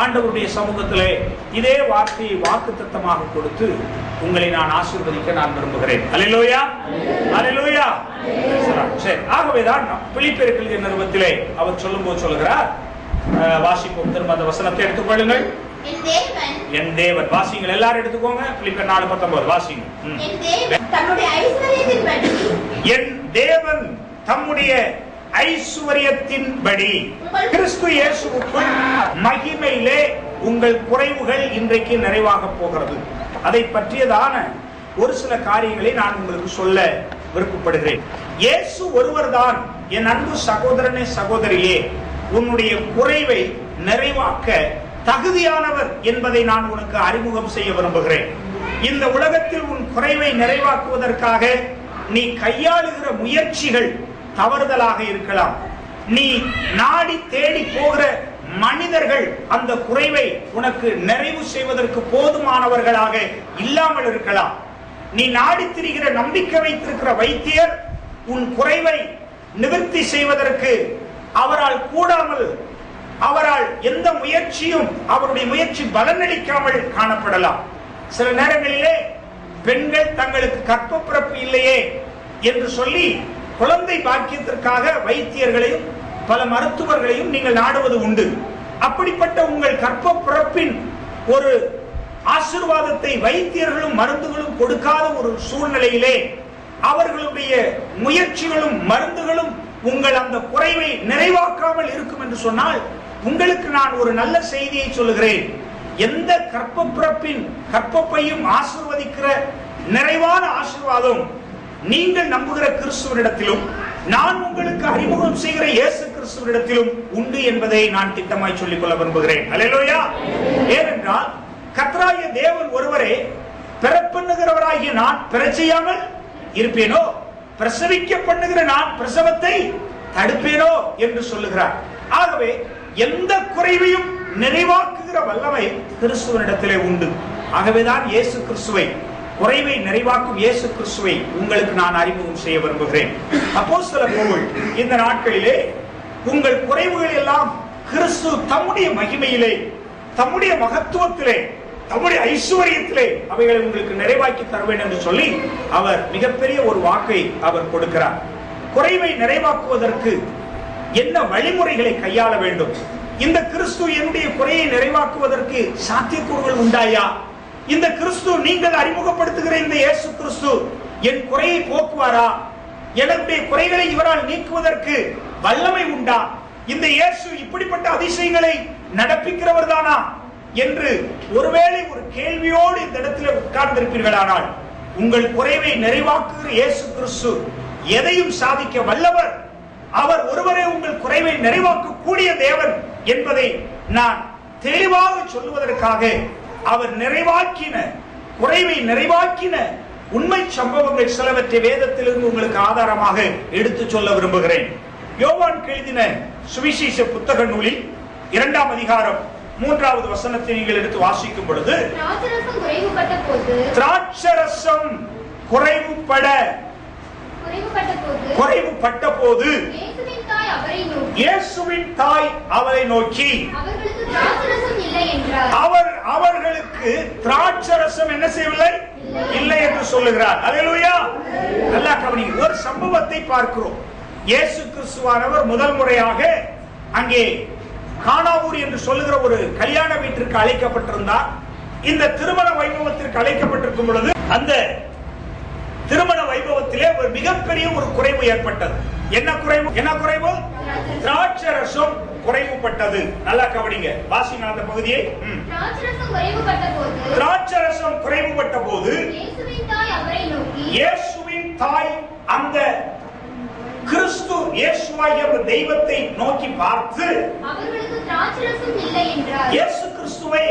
ஆண்டவருடைய சமூகத்திலே இதே வார்த்தையை வாக்குத்தத்தமாக கொடுத்து உங்களை நான் ஆசீர்வதிக்க நான் விரும்புகிறேன். அல்லேலூயா, அல்லேலூயா. சரி, ஆகவேதான் பிலிப்பியர்கள் நிருபத்திலே அவர் சொல்லும்போது சொல்லுகிறார், வாசிப்போம் திரும்ப அந்த வசனத்தை எடுத்துக்கொள்ளுங்கள். என் தேவன், வாசிங்கள் எல்லாரும் எடுத்துக்கோங்க. பிலிப்பியர் 4:19 வாசிங்க. என் தேவன் தம்முடைய ஐசுவரியத்தின்படி கிறிஸ்து இயேசுவுக்குள் மகிமையிலே உங்கள் குறைவுகள் இன்றைக்கு நிறைவாக போகிறது. அதை பற்றியதான ஒரு சில காரியங்களை நான் உங்களுக்கு சொல்ல விருப்பப்படுகிறேன். இயேசு ஒருவர்தான் என் அன்பு சகோதரனே சகோதரியே உன்னுடைய குறைவை நிறைவாக்க தகுதியானவர் என்பதை நான் உனக்கு அறிமுகம் செய்ய விரும்புகிறேன். இந்த உலகத்தில் உன் குறைவை நிறைவாக்குவதற்காக நீ கையாளுகிற முயற்சிகள் தவறுதலாக இருக்கலாம். நீ நாடி தேடி போகிற மனிதர்கள் அந்த குறைவை உனக்கு நிறைவு செய்வதற்கு போதுமானவர்களாக இல்லாமல் இருக்கலாம். நீ நாடி திரிகிற நம்பிக்கை வைத்திருக்கிற வைத்தியர் உன் குறைவை நிவர்த்தி செய்வதற்கு அவரால் கூடாமல், அவரால் எந்த முயற்சியும் அவருடைய முயற்சி பலனளிக்காமல் காணப்படலாம். சில நேரங்களிலே பெண்கள் தங்களுக்கு கற்ப பிறப்பு இல்லையே என்று சொல்லி குழந்தை பாக்கியத்திற்காக வைத்தியர்களையும் பல மருத்துவர்களையும் நீங்கள் நாடுவது உண்டு. அப்படிப்பட்ட உங்கள் கற்ப பிறப்பின் ஒரு ஆசீர்வாதத்தை வைத்தியர்களும் மருந்துகளும் கொடுக்காத ஒரு சூழ்நிலையிலே அவர்களுடைய முயற்சிகளும் மருந்துகளும் உங்கள் அந்த குறைவை நிறைவாக்காமல் இருக்கும் என்று சொன்னால் உங்களுக்கு நான் ஒரு நல்ல செய்தியை சொல்லுகிறேன். எந்த கற்ப பிறப்பின் கற்பப்பையும் ஆசீர்வதிக்கிற நிறைவான ஆசீர்வாதம் நீங்கள் நம்புகிற கிறிஸ்துவனிடத்திலும் நான் உங்களுக்கு அறிமுகம் செய்கிற இயேசு கிறிஸ்துவனிடத்திலும் உண்டு என்பதை நான் திட்டமாய் சொல்லிக் கொள்ள விரும்புகிறேன். அல்லேலூயா. ஏனென்றால் கர்த்தராகிய தேவன் ஒருவரே பிறப்பண்ணுகிறவராகிய நான் பிறச்செய்யாமல் இருப்பேனோ, பிரசவிக்க பண்ணுகிற நான் பிரசவத்தை தடுப்பேனோ என்று சொல்லுகிறார். ஆகவே எந்த குறைவையும் நிறைவாக்குகிற வல்லமை கிறிஸ்துவனிடத்திலே உண்டு. ஆகவேதான் இயேசு கிறிஸ்துவை, குறைவை நிறைவாக்கும் இயேசு கிறிஸ்துவை உங்களுக்கு நான் அறிமுகம் செய்ய விரும்புகிறேன். அப்போஸ்தலர் பவுல் இந்த நாட்களிலே உங்கள் குறைவுகள் எல்லாம் கிறிஸ்து தம்முடைய மகிமையிலே, தம்முடைய மகத்துவத்திலே, தம்முடைய ஐஸ்வர்யத்திலே அவைகளை உங்களுக்கு நிறைவாக்கி தருவேன் என்று சொல்லி அவர் மிகப்பெரிய ஒரு வாக்கை அவர் கொடுக்கிறார். குறைவை நிறைவாக்குவதற்கு என்ன வழிமுறைகளை கையாள வேண்டும்? இந்த கிறிஸ்து என்னுடைய குறையை நிறைவாக்குவதற்கு சாத்தியக்கூறுகள் உண்டாயா? இந்த கிறிஸ்து, நீங்கள் அறிமுகப்படுத்துகிற இந்த இயேசு கிறிஸ்து என் குறையை போக்குவாரா? என்னுடைய குறைகளை இவரால் நீக்குவதற்கு வல்லமை உண்டா? இந்த இயேசு இப்படிப்பட்ட அதிசயங்களை நடப்பிக்கிறவர் தானா என்று ஒருவேளை ஒரு கேள்வியோடு இந்த இடத்துல உட்கார்ந்திருப்பீர்களானால், உங்கள் குறைவை நிறைவாக்குகிற இயேசு கிறிஸ்து எதையும் சாதிக்க வல்லவர். அவர் ஒருவரே உங்கள் குறைவை நிறைவாக்க கூடிய தேவன் என்பதை நான் தெளிவாக சொல்லுவதற்காக அவர் நிறைவாக்கின, குறைவை நிறைவாக்கின உண்மை சம்பவங்கள் சிலவற்றை வேதத்திலிருந்து உங்களுக்கு ஆதாரமாக எடுத்து சொல்ல விரும்புகிறேன். யோவான் எழுதின சுவிசேஷ புத்தக நூலில் 2ஆம் அதிகாரம் 3வது வசனத்தை நீங்கள் எடுத்து வாசிக்கும் பொழுது, திராட்சரசம் குறைவுபட்ட போது இயேசுவின் தாய் அவரை நோக்கி, அவர்களுக்கு திராட்சரசம் என்ன செய்யவில்லை, இல்லை என்று சொல்லுகிறார். அல்லேலூயா. நல்லா கவனிங்க. ஒரு சம்பவத்தை பார்க்கிறோம். இயேசு கிறிஸ்துவானவர் முதல் முறையாக அங்கே கானாவூர் என்று சொல்லுகிற ஒரு கல்யாண வீட்டிற்கு அழைக்கப்பட்டிருந்தார். இந்த திருமண வைபவத்திற்கு அழைக்கப்பட்டிருக்கும் பொழுது அந்த திருமண வைபவத்திலே ஒரு மிகப்பெரிய ஒரு குறைவு ஏற்பட்டது. என்ன குறைவு? திராட்சரசம் குறைவுபட்டது. நல்லா கவனிங்க, வாசிங்க அந்த பகுதியை. திராட்சரசம் குறைவுபட்ட போது இயேசுவின் தாய் அந்த கிறிஸ்து இயேசுவாகிய தெய்வத்தை நோக்கி பார்த்து, இயேசு கிறிஸ்துவே,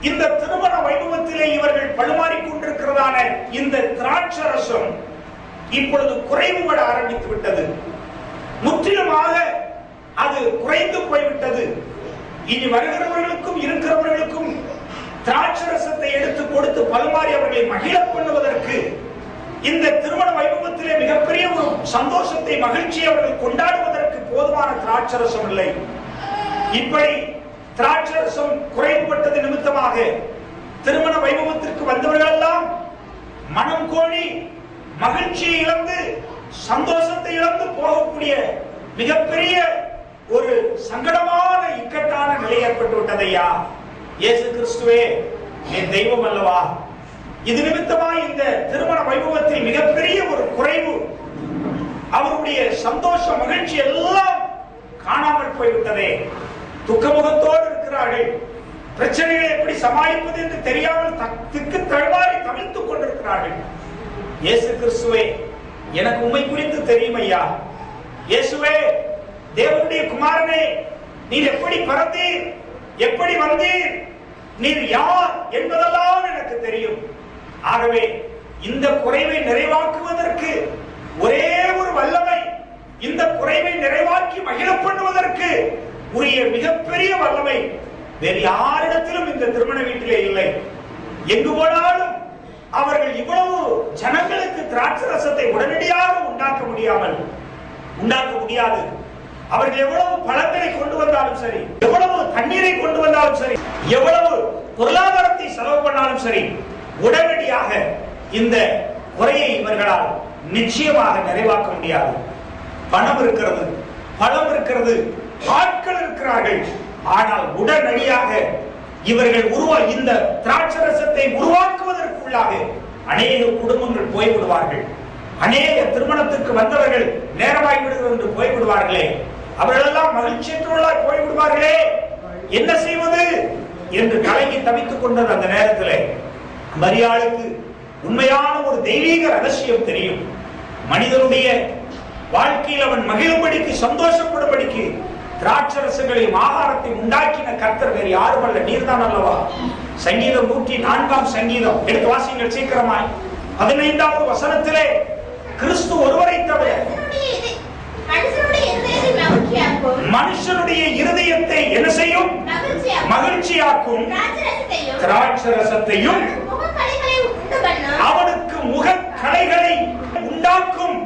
இந்த திருமண வைபவத்திலே இவர்கள் பழுமாறிக் கொண்டிருக்கிறதான இந்த திராட்சரசம் இப்பொழுது குறைவுபட ஆரம்பித்து விட்டது. முற்றிலுமாக அது குறைந்து போய்விட்டது. இனி வருகிறவர்களுக்கும் இருக்கிறவர்களுக்கும் திராட்சரசத்தை எடுத்து கொடுத்து பழுமாறி அவர்களை மகிழ பண்ணுவதற்கு இந்த திருமண வைபவத்திலே மிகப்பெரிய ஒரு சந்தோஷத்தை, மகிழ்ச்சியை அவர்கள் கொண்டாடுவதற்கு போதுமான திராட்சரசம் இல்லை. இப்படி திராட்சரசம் குறைவுபட்டது நிமித்தமாக திருமண வைபவத்திற்கு வந்தவர்கள் எல்லாம் மனம் கோழி மகிழ்ச்சியை இழந்து சந்தோஷத்தை இழந்து போகக்கூடிய மிகப்பெரிய ஒரு சங்கடமான இக்கட்டான நிலை ஏற்பட்டு விட்டதையா. இயேசு கிறிஸ்துவே என் தெய்வம் அல்லவா, இது நிமித்தமா இந்த திருமண வைபவத்தில் மிகப்பெரிய ஒரு குறைவு, அவருடைய சந்தோஷ மகிழ்ச்சி எல்லாம் காணாமல் போய்விட்டதே. துக்கமுகத்தோடு இருக்கிறார்கள். பிரச்சனைகளை எப்படி சமாளிப்பது என்று தெரியாமல் திக்கு தழுவாரி தவித்துக் கொண்டிருக்கிறார்கள். இயேசு கிறிஸ்துவே, எனக்கு உம்மை குறித்து தெரியும் ஐயா. இயேசுவே, தேவனுடைய குமாரனே, நீர் எப்படி பிறந்தீர், எப்படி வந்தீர், நீர் யார் என்பதெல்லாம் எனக்கு தெரியும். ஆகவே இந்த குறைவை நிறைவாக்குவதற்கு ஒரே ஒரு வல்லமை, இந்த குறைவை நிறைவாக்கி மகிழ பண்ணுவதற்கு உரிய மிகப்பெரிய வல்லமை வேறு யாரிடத்திலும் இந்த திருமண வீட்டிலே இல்லை. எங்கு போனாலும் அவர்கள் இவ்வளவு ஜனங்களுக்கு திராட்சரசத்தை உடனடியாக உண்டாக்க முடியாது. அவர்கள் எவ்வளவு பழங்களை கொண்டு வந்தாலும் சரி, எவ்வளவு தண்ணீரை கொண்டு வந்தாலும் சரி, எவ்வளவு பொருளாதாரத்தை செலவு பண்ணாலும் சரி, உடனடியாக இந்த குறையை இவர்களால் நிச்சயமாக நிறைவாக்க முடியாது. பணம் இருக்கிறது, பழம் இருக்கிறது, ஆட்கள் இருக்கிறார்கள். ஆனால் உடனடியாக இவர்கள் இந்த திராட்சரசத்தை உருவாக்குவதற்குள்ளாக அநேக குடும்பங்கள் போய்விடுவார்கள். அநேக திருமணத்துக்கு வந்தவர்கள் நேரமாகி விடுகிறது என்று போய்விடுவார்களே, அவர்களெல்லாம் மகிழ்ச்சியற்றவர்களாய் போய்விடுவார்களே, என்ன செய்வது என்று கலங்கி தவித்துக் கொண்டது. அந்த நேரத்தில் மரியாளுக்கு உண்மையான ஒரு தெய்வீக ரகசியம் தெரியும். மனிதனுடைய வாழ்க்கையில் அவன் மகிழும்படிக்கு, சந்தோஷப்படும்படிக்கு திராட்சரசங்களையும் ஆகாரத்தை உண்டாக்கின கர்த்தர் வேறு யாரும் அல்ல, நீர்தான் அல்லவா. சங்கீதம் 104 சங்கீதம் எடுத்து வாசிங்கள் சீக்கிரமாய். 15வது வசனத்திலே கிறிஸ்து ஒருவரை தவிர மனுஷனுடைய இருதயத்தை என்ன செய்யும்? மகிழ்ச்சியாக்கும் திராட்சரசத்தையும் அவனுக்கு முகக்களைகளை உண்டாக்கும்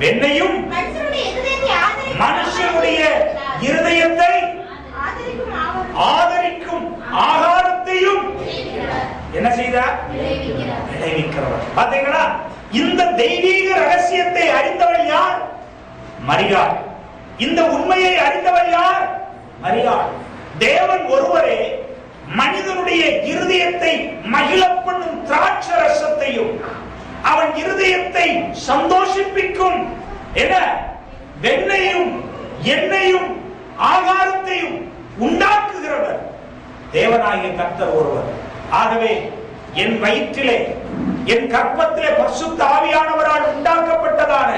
வெண்ணையும் மனுஷனுடைய இருதயத்தை ஆதரிக்கும் ஆகாரத்தையும் என்ன செய்தார்? விளைவிக்கிறவர். பாத்தீங்களா? இந்த தெய்வீக ரகசியத்தை அறிந்தவள் யார்? மரியாள். இந்த உண்மையை அறிந்தவள் யார்? மரியாள். தேவன் ஒருவரே மனிதனுடைய இருதயத்தை மகிழ பண்ணும் திராட்சரசத்தையும் அவன் இருதயத்தை சந்தோஷிப்பிக்கும் என்ன வெண்ணையும் எண்ணெயும் ஆகாரத்தையும் உண்டாக்குகிறவர் தேவனாகிய கர்த்தர் ஒருவர். ஆகவே என் வயிற்றிலே, என் கற்பத்திலே பரிசுத்த ஆவியானவரால் உண்டாக்கப்பட்டதான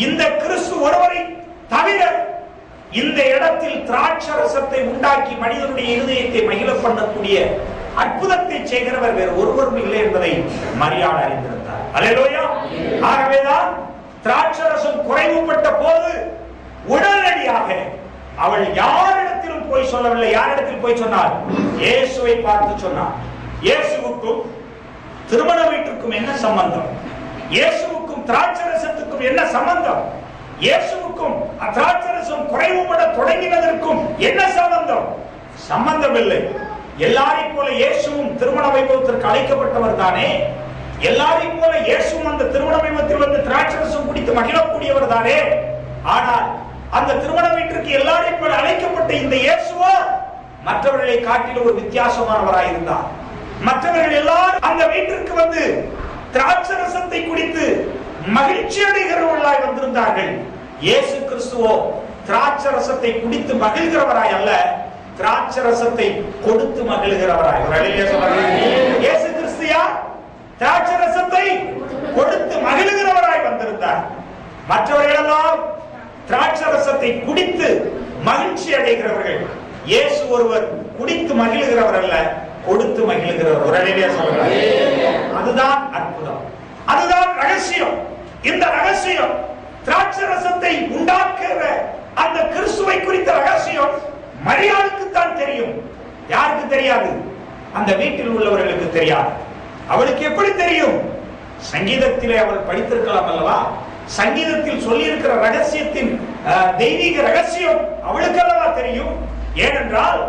இந்த கிறிஸ்து ஒருவரை தவிர இந்த இடத்தில் திராட்சரசத்தை உண்டாக்கி மனிதனுடைய இருதயத்தை மகிழ பண்ணக்கூடிய அற்புதத்தை செய்கிறவர் வேறு ஒருவரும் இல்லை என்பதை மரியாள் அறிந்திருந்தார். அல்லேலூயா. ஆகவேதான் திராட்சரசம் குறைவுபட்ட போது உடனடியாக அவள் யாரிடத்திலும் போய் சொல்லவில்லை. யாரிடத்தில் போய் சொன்னார்? இயேசுவை பார்த்து சொன்னார். இயேசுவுக்கும் திருமண வீட்டுக்கும் என்ன சம்பந்தம்? இயேசுவுக்கும் திராட்சரசத்துக்கும் என்ன சம்பந்தம்? இயேசுவுக்கும் திராட்சரசம் குறைவுபட தொடங்கினதற்கும் என்ன சம்பந்தம்? சம்பந்தம் இல்லை. எல்லாரையும் போல இயேசுவும் திருமண வைபவத்திற்கு அழைக்கப்பட்டவர் தானே. எல்லாரையும் போல இயேசுவும் அந்த திருமண வைபவத்தில் வந்து திராட்சரசம் குடித்து மகிழக்கூடியவர் தானே. ஆனால் அந்த திருமண வீட்டிற்கு எல்லாரையும் போல அழைக்கப்பட்ட இந்த இயேசுவோ மற்றவர்களை காட்டிலும் ஒரு வித்தியாசமானவராயிருந்தார். மற்றவர்கள் எல்லாரும் அந்த வீட்டிற்கு வந்து திராட்சரசத்தை குடித்து மகிழ்ச்சி அடைகிறவர்களாய் வந்திருந்தார்கள். இயேசு கிறிஸ்துவோ திராட்சரசத்தை குடித்து மகிழ்கிறவராய் அல்ல, திராட்சரசத்தை கொடுத்து மகிழ்கிறவராய். இயேசு கிறிஸ்து யார்? திராட்சரசத்தை கொடுத்து மகிழ்கிறவராய் வந்திருந்தார். மற்றவர்கள் எல்லாம் திராட்சரசத்தை குடித்து மகிழ்ச்சி அடைகிறவர்கள். இயேசு ஒருவர் குடித்து மகிழ்கிறவர் அல்ல, கொடுத்து மகிழ்கிறவர். அதுதான் அற்புதம், அதுதான் ரகசியம். இந்த ரகசியம் திராட்சரசத்தை உண்டாக்குற அந்த கிறிஸ்துவை குறித்த ரகசியம் மரியாளுக்கு தான் தெரியும். யாருக்கு தெரியாது? அந்த வீட்டில் உள்ளவர்களுக்கு தெரியாது. அவளுக்கு எப்படி தெரியும்? சங்கீதத்திலே அவள் படித்திருக்கலாம் அல்லவா? சங்கீதத்தில் சொல்லி இருக்கிற ரகசியத்தின் தெய்வீக ரகசியம் அவளுக்கு அல்லவா தெரியும். ஏனென்றால்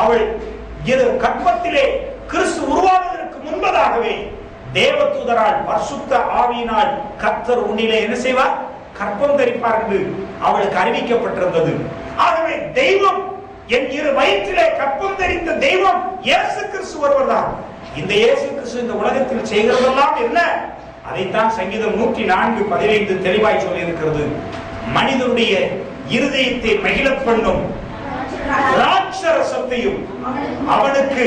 அவள் கர்ப்பத்திலே கிறிஸ்து உருவாவதற்கு முன்பதாகவே தேவதூதரால் பரிசுத்த ஆவியினால் கர்த்தர் உன்னிலே என்ன செய்வார்? கர்ப்பம் தரிப்பார் என்று அவளுக்கு அறிவிக்கப்பட்டிருந்தது. ஆகவே தெய்வம் என் இரு வயிற்றிலே கர்ப்பம் தரித்த தெய்வம் இயேசு கிறிஸ்து ஒருவர்தான். இந்த இயேசு கிறிஸ்து இந்த உலகத்தில் செய்கிறதெல்லாம் என்ன? அதைத்தான் சங்கீதம் 104:15 தெளிவாய் சொல்லி இருக்கிறது. மனிதனுடைய இருதயத்தை மகிழப் பண்ணும் திராட்சரசத்தையும் அவனுக்கு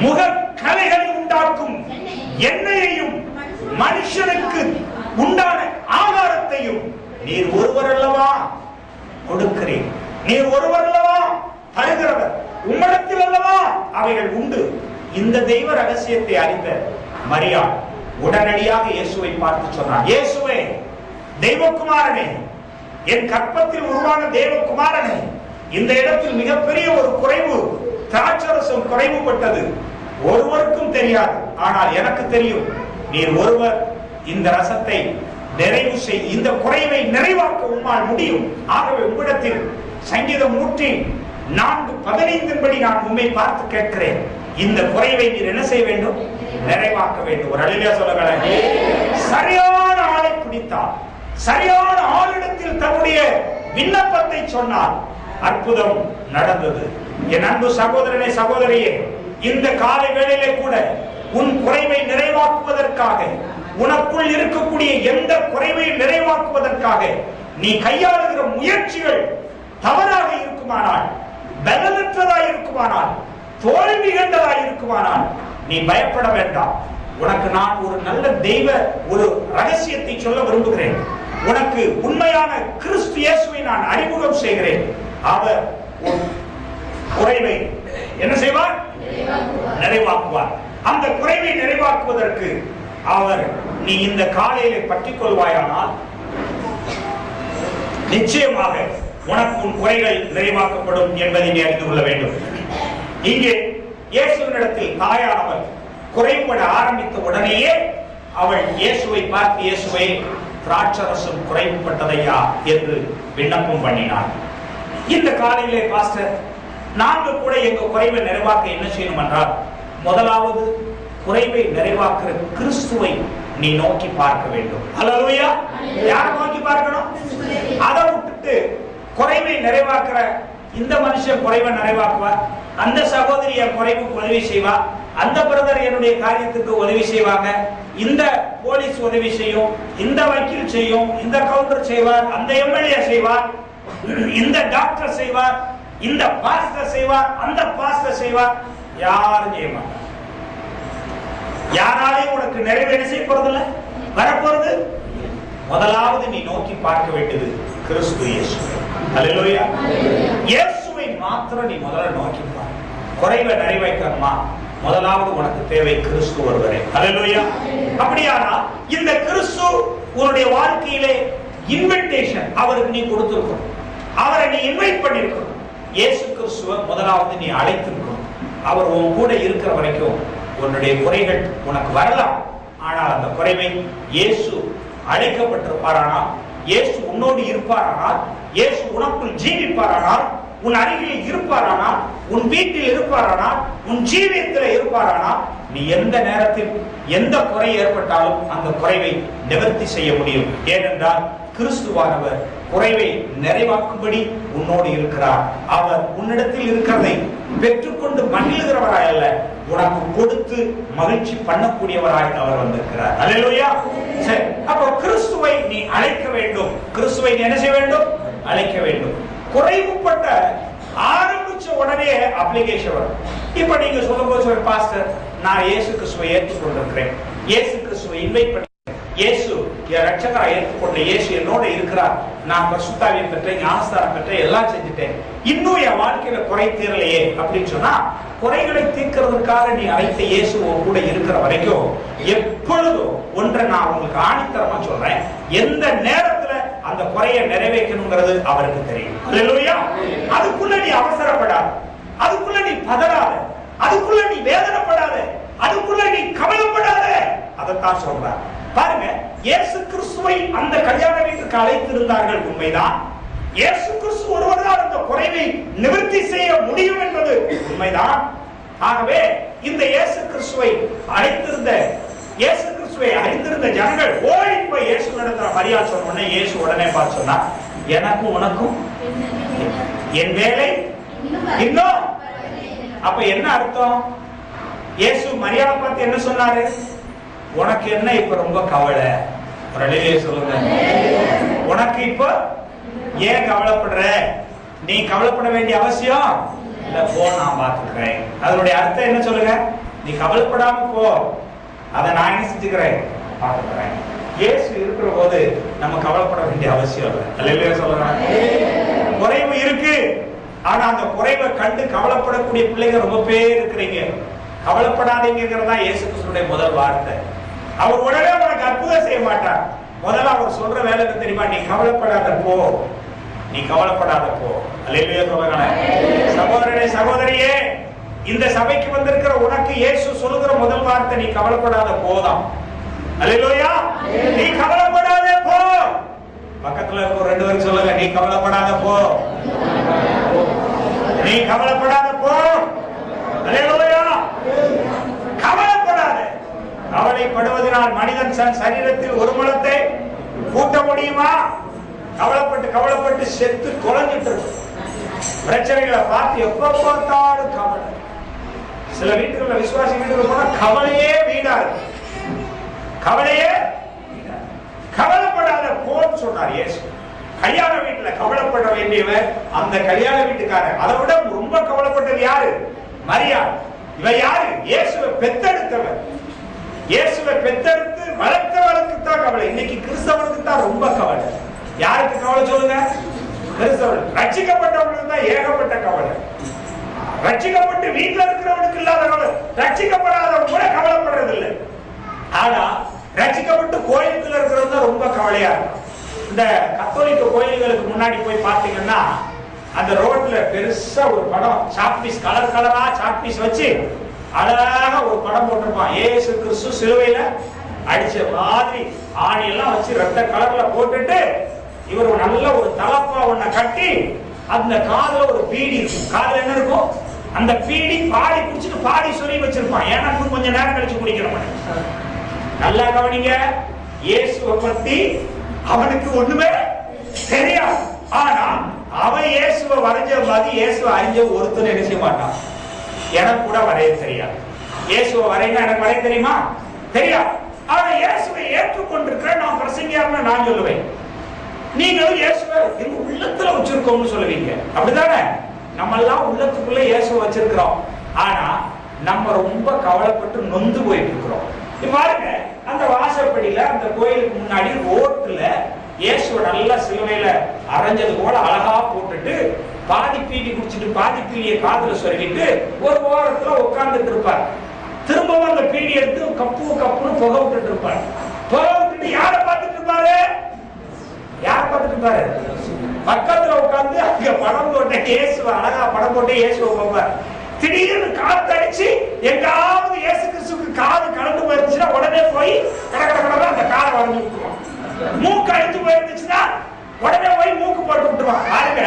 முகக்கலைகளை உண்டாக்கும் எண்ணெயையும் மனுஷனுக்கு உண்டான ஆகாரத்தையும் நீர் ஒருவர் அல்லவா கொடுக்கிறேன், நீர் ஒருவர் அல்லவா தருகிறவர், உம்மிடத்தில் அல்லவா அவைகள் உண்டு. இந்த தெய்வ ரகசியத்தை அறிந்த மரியாள் உடனடியாக இயேசுவை பார்த்து சொன்னார், இயேசுவே தெய்வகுமாரனே, என் கற்பத்தில் உருவான தேவகுமாரனே, இந்த இடத்தில் மிகப்பெரிய ஒரு குறைவு, திராட்சரசம் குறைவுபட்டது, ஒருவருக்கும் தெரியாது, ஆனால் எனக்கு தெரியும். நீர் ஒருவர் இந்த ரசத்தை நிறைவு செய், இந்த குறைவை நிறைவாக்க உம்மால் முடியும். ஆகவே உம்மிடத்தில் சங்கீதம் 104:15 படி நான் உம்மை பார்த்து கேட்கிறேன், இந்த குறைவை நீர் என்ன செய்ய வேண்டும்? நிறைவாக்க வேண்டும். ஒரு அல்லேலூயா சொல்லுங்களேன். சரியான ஆளை பிடித்தார், சரியான ஆளிடத்தில் தன்னுடைய விண்ணப்பத்தை சொன்னார், அற்புதம் நடந்தது. என் அன்பு சகோதரனே, சகோதரியே, இந்த காலை வேளையிலே கூட உன் குறைவை நிறைவாக்குவதற்காக, உனக்குள் இருக்கக்கூடிய எந்த குறைவையும் நிறைவாக்குவதற்காக நீ கையாளுகிற முயற்சிகள் தவறாக இருக்குமானால், பலனற்றதாக இருக்குமானால், தோல்வி கண்டதாக இருக்குமானால் நீ பயப்பட வேண்டாம். உனக்கு நான் ஒரு நல்ல தெய்வ ஒரு ரகசியத்தை சொல்ல விரும்புகிறேன். உனக்கு உண்மையான கிறிஸ்து இயேசுவை நான் அறிமுகம் செய்கிறேன். அவர் குறைவை என்ன செய்வார்? நிறைவாக்குவார். அந்த குறைவை நிறைவாக்குவதற்கு அவர் நீ இந்த காலையிலே பற்றிக் கொள்வாயானால் நிச்சயமாக உனக்கு உன் குறைகள் நிறைவாக்கப்படும் என்பதை நீ அறிந்து கொள்ள வேண்டும். இங்கே இயேசுவினிடத்தில் தாயானவள் குறைபட ஆரம்பித்த உடனேயே அவள் இயேசுவை பார்த்து, இயேசுவை திராட்சரசம் குறைவுபட்டதையா என்று விண்ணப்பம் பண்ணினார். இந்த காலையிலே பாஸ்டர், நாங்கள் கூட எங்க குறைவை நிறைவாக்க என்ன செய்யணும் என்றால், முதலாவது குறைவை நிறைவாக்குற கிறிஸ்துவை நீ நோக்கி பார்க்க வேண்டும். அல்லேலூயா. யாரை நோக்கி பார்க்கணும்? அதை விட்டுட்டு குறைவை நிறைவாக்குற இந்த மனுஷன் குறைவை நிறைவாக்குவார், அந்த சகோதரி என் குறைவுக்கு உதவி செய்வா, அந்த பிரதர் என்னுடைய காரியத்துக்கு உதவி செய்வாங்க, இந்த போலீஸ் உதவி செய்யும், இந்த வக்கீல் செய்யும், இந்த கவுண்டர் செய்வார், அந்த எம்எல்ஏ செய்வார், இந்த டாக்டர் செய்வார், இந்த பாஸ்டர் செய்வார், அந்த பாஸ்டர் செய்வார். யாரும் செய்ய மாட்டார். யாராலையும் உனக்கு நிறைவேற செய்ய போறதில்ல, வரப்போறது. முதலாவது நீ நோக்கி பார்க்க வேண்டியது கிறிஸ்து இயேசு. அல்லேலூயா. இயேசுவை மாத்திரம் நீ முதல்ல நோக்கி பார். குறைவை நிறைவேற்றணுமா? முதலாவது உனக்கு தேவை கிறிஸ்து ஒருவரே. அல்லேலூயா. அப்படியானா இந்த கிறிஸ்து உன்னுடைய வாழ்க்கையிலே இன்விடேஷன் அவருக்கு நீ கொடுத்திருக்கணும், அவரை நீ இன்வைட் பண்ணிருக்கணும். இயேசு கிறிஸ்துவை முதலாவது நீ அழைத்திருக்கணும். அவர் உன் கூட இருக்கிற வரைக்கும் உன்னுடைய குறைகள் உனக்கு வரலாம், ஆனால் அந்த குறைவை இயேசு அழைக்கப்பட்டிருப்பாரானால், இயேசு உன்னோடு இருப்பாரானால், இயேசு உனக்குள் ஜீவிப்பாரானால், உன் அருகில் இருப்பாரானால், உன் வீட்டில் இருப்பாரானால், உன் ஜீவியத்தில் இருப்பாரானால், நீ எந்த நேரத்தில் எந்த குறை ஏற்பட்டாலும் அந்த குறைவை நிவர்த்தி செய்ய முடியும். ஏனென்றால் கிறிஸ்துவானவர் குறைவை நிறைவாக்கும்படி உன்னோடு இருக்கிறார். அவர் உன்னிடத்தில் இருக்கிறதை பெற்றுக்கொண்டு மகிழ்கிறவராய் அல்ல, உனக்கு கொடுத்து மகிழ்ச்சி பண்ணக்கூடியவராய் அவர் வந்திருக்கிறார். அல்லேலூயா. சரி, அப்போ கிறிஸ்துவை நீ அழைக்க வேண்டும். கிறிஸ்துவை நீ என்ன செய்ய வேண்டும்? அழைக்க வேண்டும். குறைவுபட்ட ஆரம்பிச்ச உடனே அப்ளிகேஷன் வரும். இப்ப நீங்க சொல்லும்போது, பாஸ்டர் நான் இயேசு கிறிஸ்துவை ஏற்றுக்கொண்டிருக்கிறேன், இயேசு கிறிஸ்துவை இன்வைட் பண்ணி, இயேசு என் ரட்சகரா ஏற்றுக்கொண்ட இயேசு என்னோட இருக்கிறார், நான் பரிசுத்தாவியை பெற்றேன், ஞானஸ்தானம் பெற்றேன், எல்லாம் செஞ்சுட்டேன், இன்னும் என் வாழ்க்கையில குறை தீரலையே அப்படின்னு சொன்னா, குறைகளை தீர்க்கிறதுக்காக நீ அழைத்த இயேசு கூட இருக்கிற வரைக்கும் எப்பொழுதும் ஒன்றை நான் உங்களுக்கு ஆணித்தரமா சொல்றேன், எந்த நேரத்துல அந்த குறையை நிறைவேற்றணுங்கிறது அவருக்கு தெரியும். அல்லேலூயா. அதுக்குள்ள நீ அவசரப்படாத, அதுக்குள்ள நீ பதறாத, அதுக்குள்ள நீ வேதனைப்படாத, அதுக்குள்ள நீ கவலைப்படாத. அதைத்தான் சொல்றார். பாருங்க, இயேசு கிறிஸ்துவை அந்த கல்யாண வீட்டுக்கு அழைத்திருந்தார்கள் உண்மைதான். இயேசு கிறிஸ்து ஒருவர் தான் அந்த குறைவை நிவர்த்தி செய்ய முடியும் என்பது உண்மைதான். ஆகவே இந்த இயேசு கிறிஸ்துவை அறிந்திருந்த ஜனங்கள் ஓடி போய் இயேசு நடத்துற மரியாதை சொன்ன இயேசு உடனே பார்த்து சொன்னா, எனக்கும் உனக்கும் என் வேலை இன்னும். அப்ப என்ன அர்த்தம்? இயேசு மரியாதை பார்த்து என்ன சொன்னாரு? உனக்கு என்ன இப்ப ரொம்ப கவலை? சொல்லுங்க, உனக்கு இப்ப ஏன் கவலைப்படுற? நீ கவலைப்பட வேண்டிய அவசியம் இல்ல, போ, நான் பார்த்துக்கிறேன். அதனுடைய அர்த்தம் என்ன சொல்லுங்க? நீ கவலைப்படாம போ, அதை நான் என்ன செஞ்சுக்கிறேன், பார்த்துக்கிறேன். இயேசு இருக்கிற போது நம்ம கவலைப்பட வேண்டிய அவசியம் இல்லை. அல்லேலூயா சொல்லுங்க. குறைவு இருக்கு, ஆனா அந்த குறைவை கண்டு கவலைப்படக்கூடிய பிள்ளைங்க ரொம்ப பேர் இருக்கிறீங்க. கவலைப்படாதீங்கிறதா இயேசு கிறிஸ்துடைய முதல் வார்த்தை. அவர் உடனே உனக்கு அற்புதம் செய்ய மாட்டார். முதல்ல அவர் சொல்ற வேலை தெரியுமா? நீ கவலைப்படாத போ, நீ கவலைப்படாத போ. அல்லேலூயா சொல்லுங்க. சகோதரனே, சகோதரியே, இந்த சபைக்கு வந்திருக்கிற உனக்கு இயேசு சொல்லுகிற முதல் வார்த்தை நீ கவலைப்படாத போதான். அல்லேலூயா. நீ கவலைப்படாத போ. பக்கத்துல இருக்க ரெண்டு பேரும் சொல்லுங்க, நீ கவலைப்படாத போ, நீ கவலைப்படாத போ. அல்லேலூயா. கவலைப்படாத. கவலைப்படுவதனால் மனிதன் சரீரத்தில் ஒரு முழத்தை கூட்ட முடியுமா? கவலைப்பட்டு செத்து குழஞ்சிட்டு பிரச்சனைகளை பார்த்து எப்ப பார்த்தாலும் கவலை. சில வீட்டுல விசுவாசி வீட்டுல போனா கவலையே வீடா இருக்கு. கவலைப்படாத போன்னு சொன்னார் இயேசு. கல்யாண வீட்டுல கவலைப்பட வேண்டியவர் அந்த கல்யாண வீட்டுக்காரர். அதை விட ரொம்ப கவலைப்பட்டது யாரு? மரியாள். இவ யாரு? இயேசுவை பெத்தெடுத்தவர். இயேசுவை பெத்தெடுத்து வளர்த்தவர்களுக்கு தான் கவலை. இன்னைக்கு கிறிஸ்தவனுக்கு தான் ரொம்ப கவலை. யாருக்கு கவலை சொல்லுங்க? கிறிஸ்தவன். ரட்சிக்கப்பட்டவர்களுக்கு தான் ஏகப்பட்ட கவலை. ரட்சிக்கப்பட்டு வீட்டுல இருக்கிறவனுக்கு இல்லாத கவலை, ரட்சிக்கப்படாதவங்க கூட கவலைப்படுறது இல்லை. ஆனா ரட்சிக்கப்பட்டு கோயிலுக்குள்ள இருக்கிறது தான் ரொம்ப கவலையா இருக்கும். இந்த கத்தோலிக்க கோயில்களுக்கு முன்னாடி போய் பாத்தீங்கன்னா அந்த ரோட்ல பெருசா ஒரு படம், சாக்பீஸ், கலர் கலரா சாக்பீஸ் வச்சு அழகாக ஒரு படம் போட்டிருப்பான். இயேசு கிறிஸ்து சிலுவையில அடிச்ச மாதிரி ஆணி எல்லாம் வச்சு ரத்த கலர்ல போட்டுட்டு இவர் நல்ல ஒரு தலப்பா ஒண்ண கட்டி அந்த காதுல ஒரு பீடி இருக்கும். காதுல என்ன இருக்கும்? அந்த பீடி பாடி குடிச்சிட்டு பாடி சொல்லி வச்சிருப்பான். ஏன்னா கொஞ்சம் நேரம் கழிச்சு குடிக்கிறோம். நல்லா கவனிங்க, இயேசுவை பத்தி அவனுக்கு ஒண்ணுமே தெரியாது. ஆனா அவன் இயேசுவை வரைஞ்ச மாதிரி இயேசுவை அறிஞ்ச ஒருத்தர் என்ன செய்ய மாட்டான். எனக்கு கூட வரைய தெரியாது. இயேசுவை வரையினா எனக்கு வரைய தெரியுமா? தெரியாது. ஆனா இயேசுவை ஏற்றுக்கொண்டிருக்கிற நான் பிரசங்கியார்னு நான் சொல்லுவேன். நீங்களும் இயேசுவை எங்க உள்ளத்துல வச்சிருக்கோம்னு சொல்லுவீங்க. அப்படிதானே? நம்ம எல்லாம் உள்ளத்துக்குள்ள இயேசுவை வச்சிருக்கிறோம். ஆனா நம்ம ரொம்ப கவலைப்பட்டு நொந்து போயிட்டு இருக்கிறோம். பாருங்க, அந்த வாசப்படியில அந்த கோயிலுக்கு முன்னாடி ரோட்ல இயேசுவை நல்லா சிலுவையில அரைஞ்சது போல அழகா போட்டுட்டு பாதி பீடி குடிச்சிட்டு பாதி பீடியை காதுல சொருகிட்டு ஒரு ஓரத்துல உட்கார்ந்துட்டு இருப்பார். திரும்பவும் அந்த பீடி எடுத்து கப்புன்னு புகை விட்டுட்டு இருப்பார். புகை விட்டுட்டு யாரை பார்த்துட்டு இருப்பாரு? பக்கத்துல உட்கார்ந்து அங்க படம் போட்ட இயேசுவை அழகா படம் போட்டு இயேசுவை பார்ப்பார். திடீர்னு காத்தடிச்சு எங்காவது இயேசு கிறிஸ்துக்கு காது கலந்து போயிருந்துச்சுன்னா உடனே போய் கடற்கரை அந்த காலை வரைஞ்சு விட்டுருவான். மூக்கு அழித்து போயிருந்துச்சுன்னா உடனே போய் மூக்கு போட்டு விட்டுருவான். பாருங்க,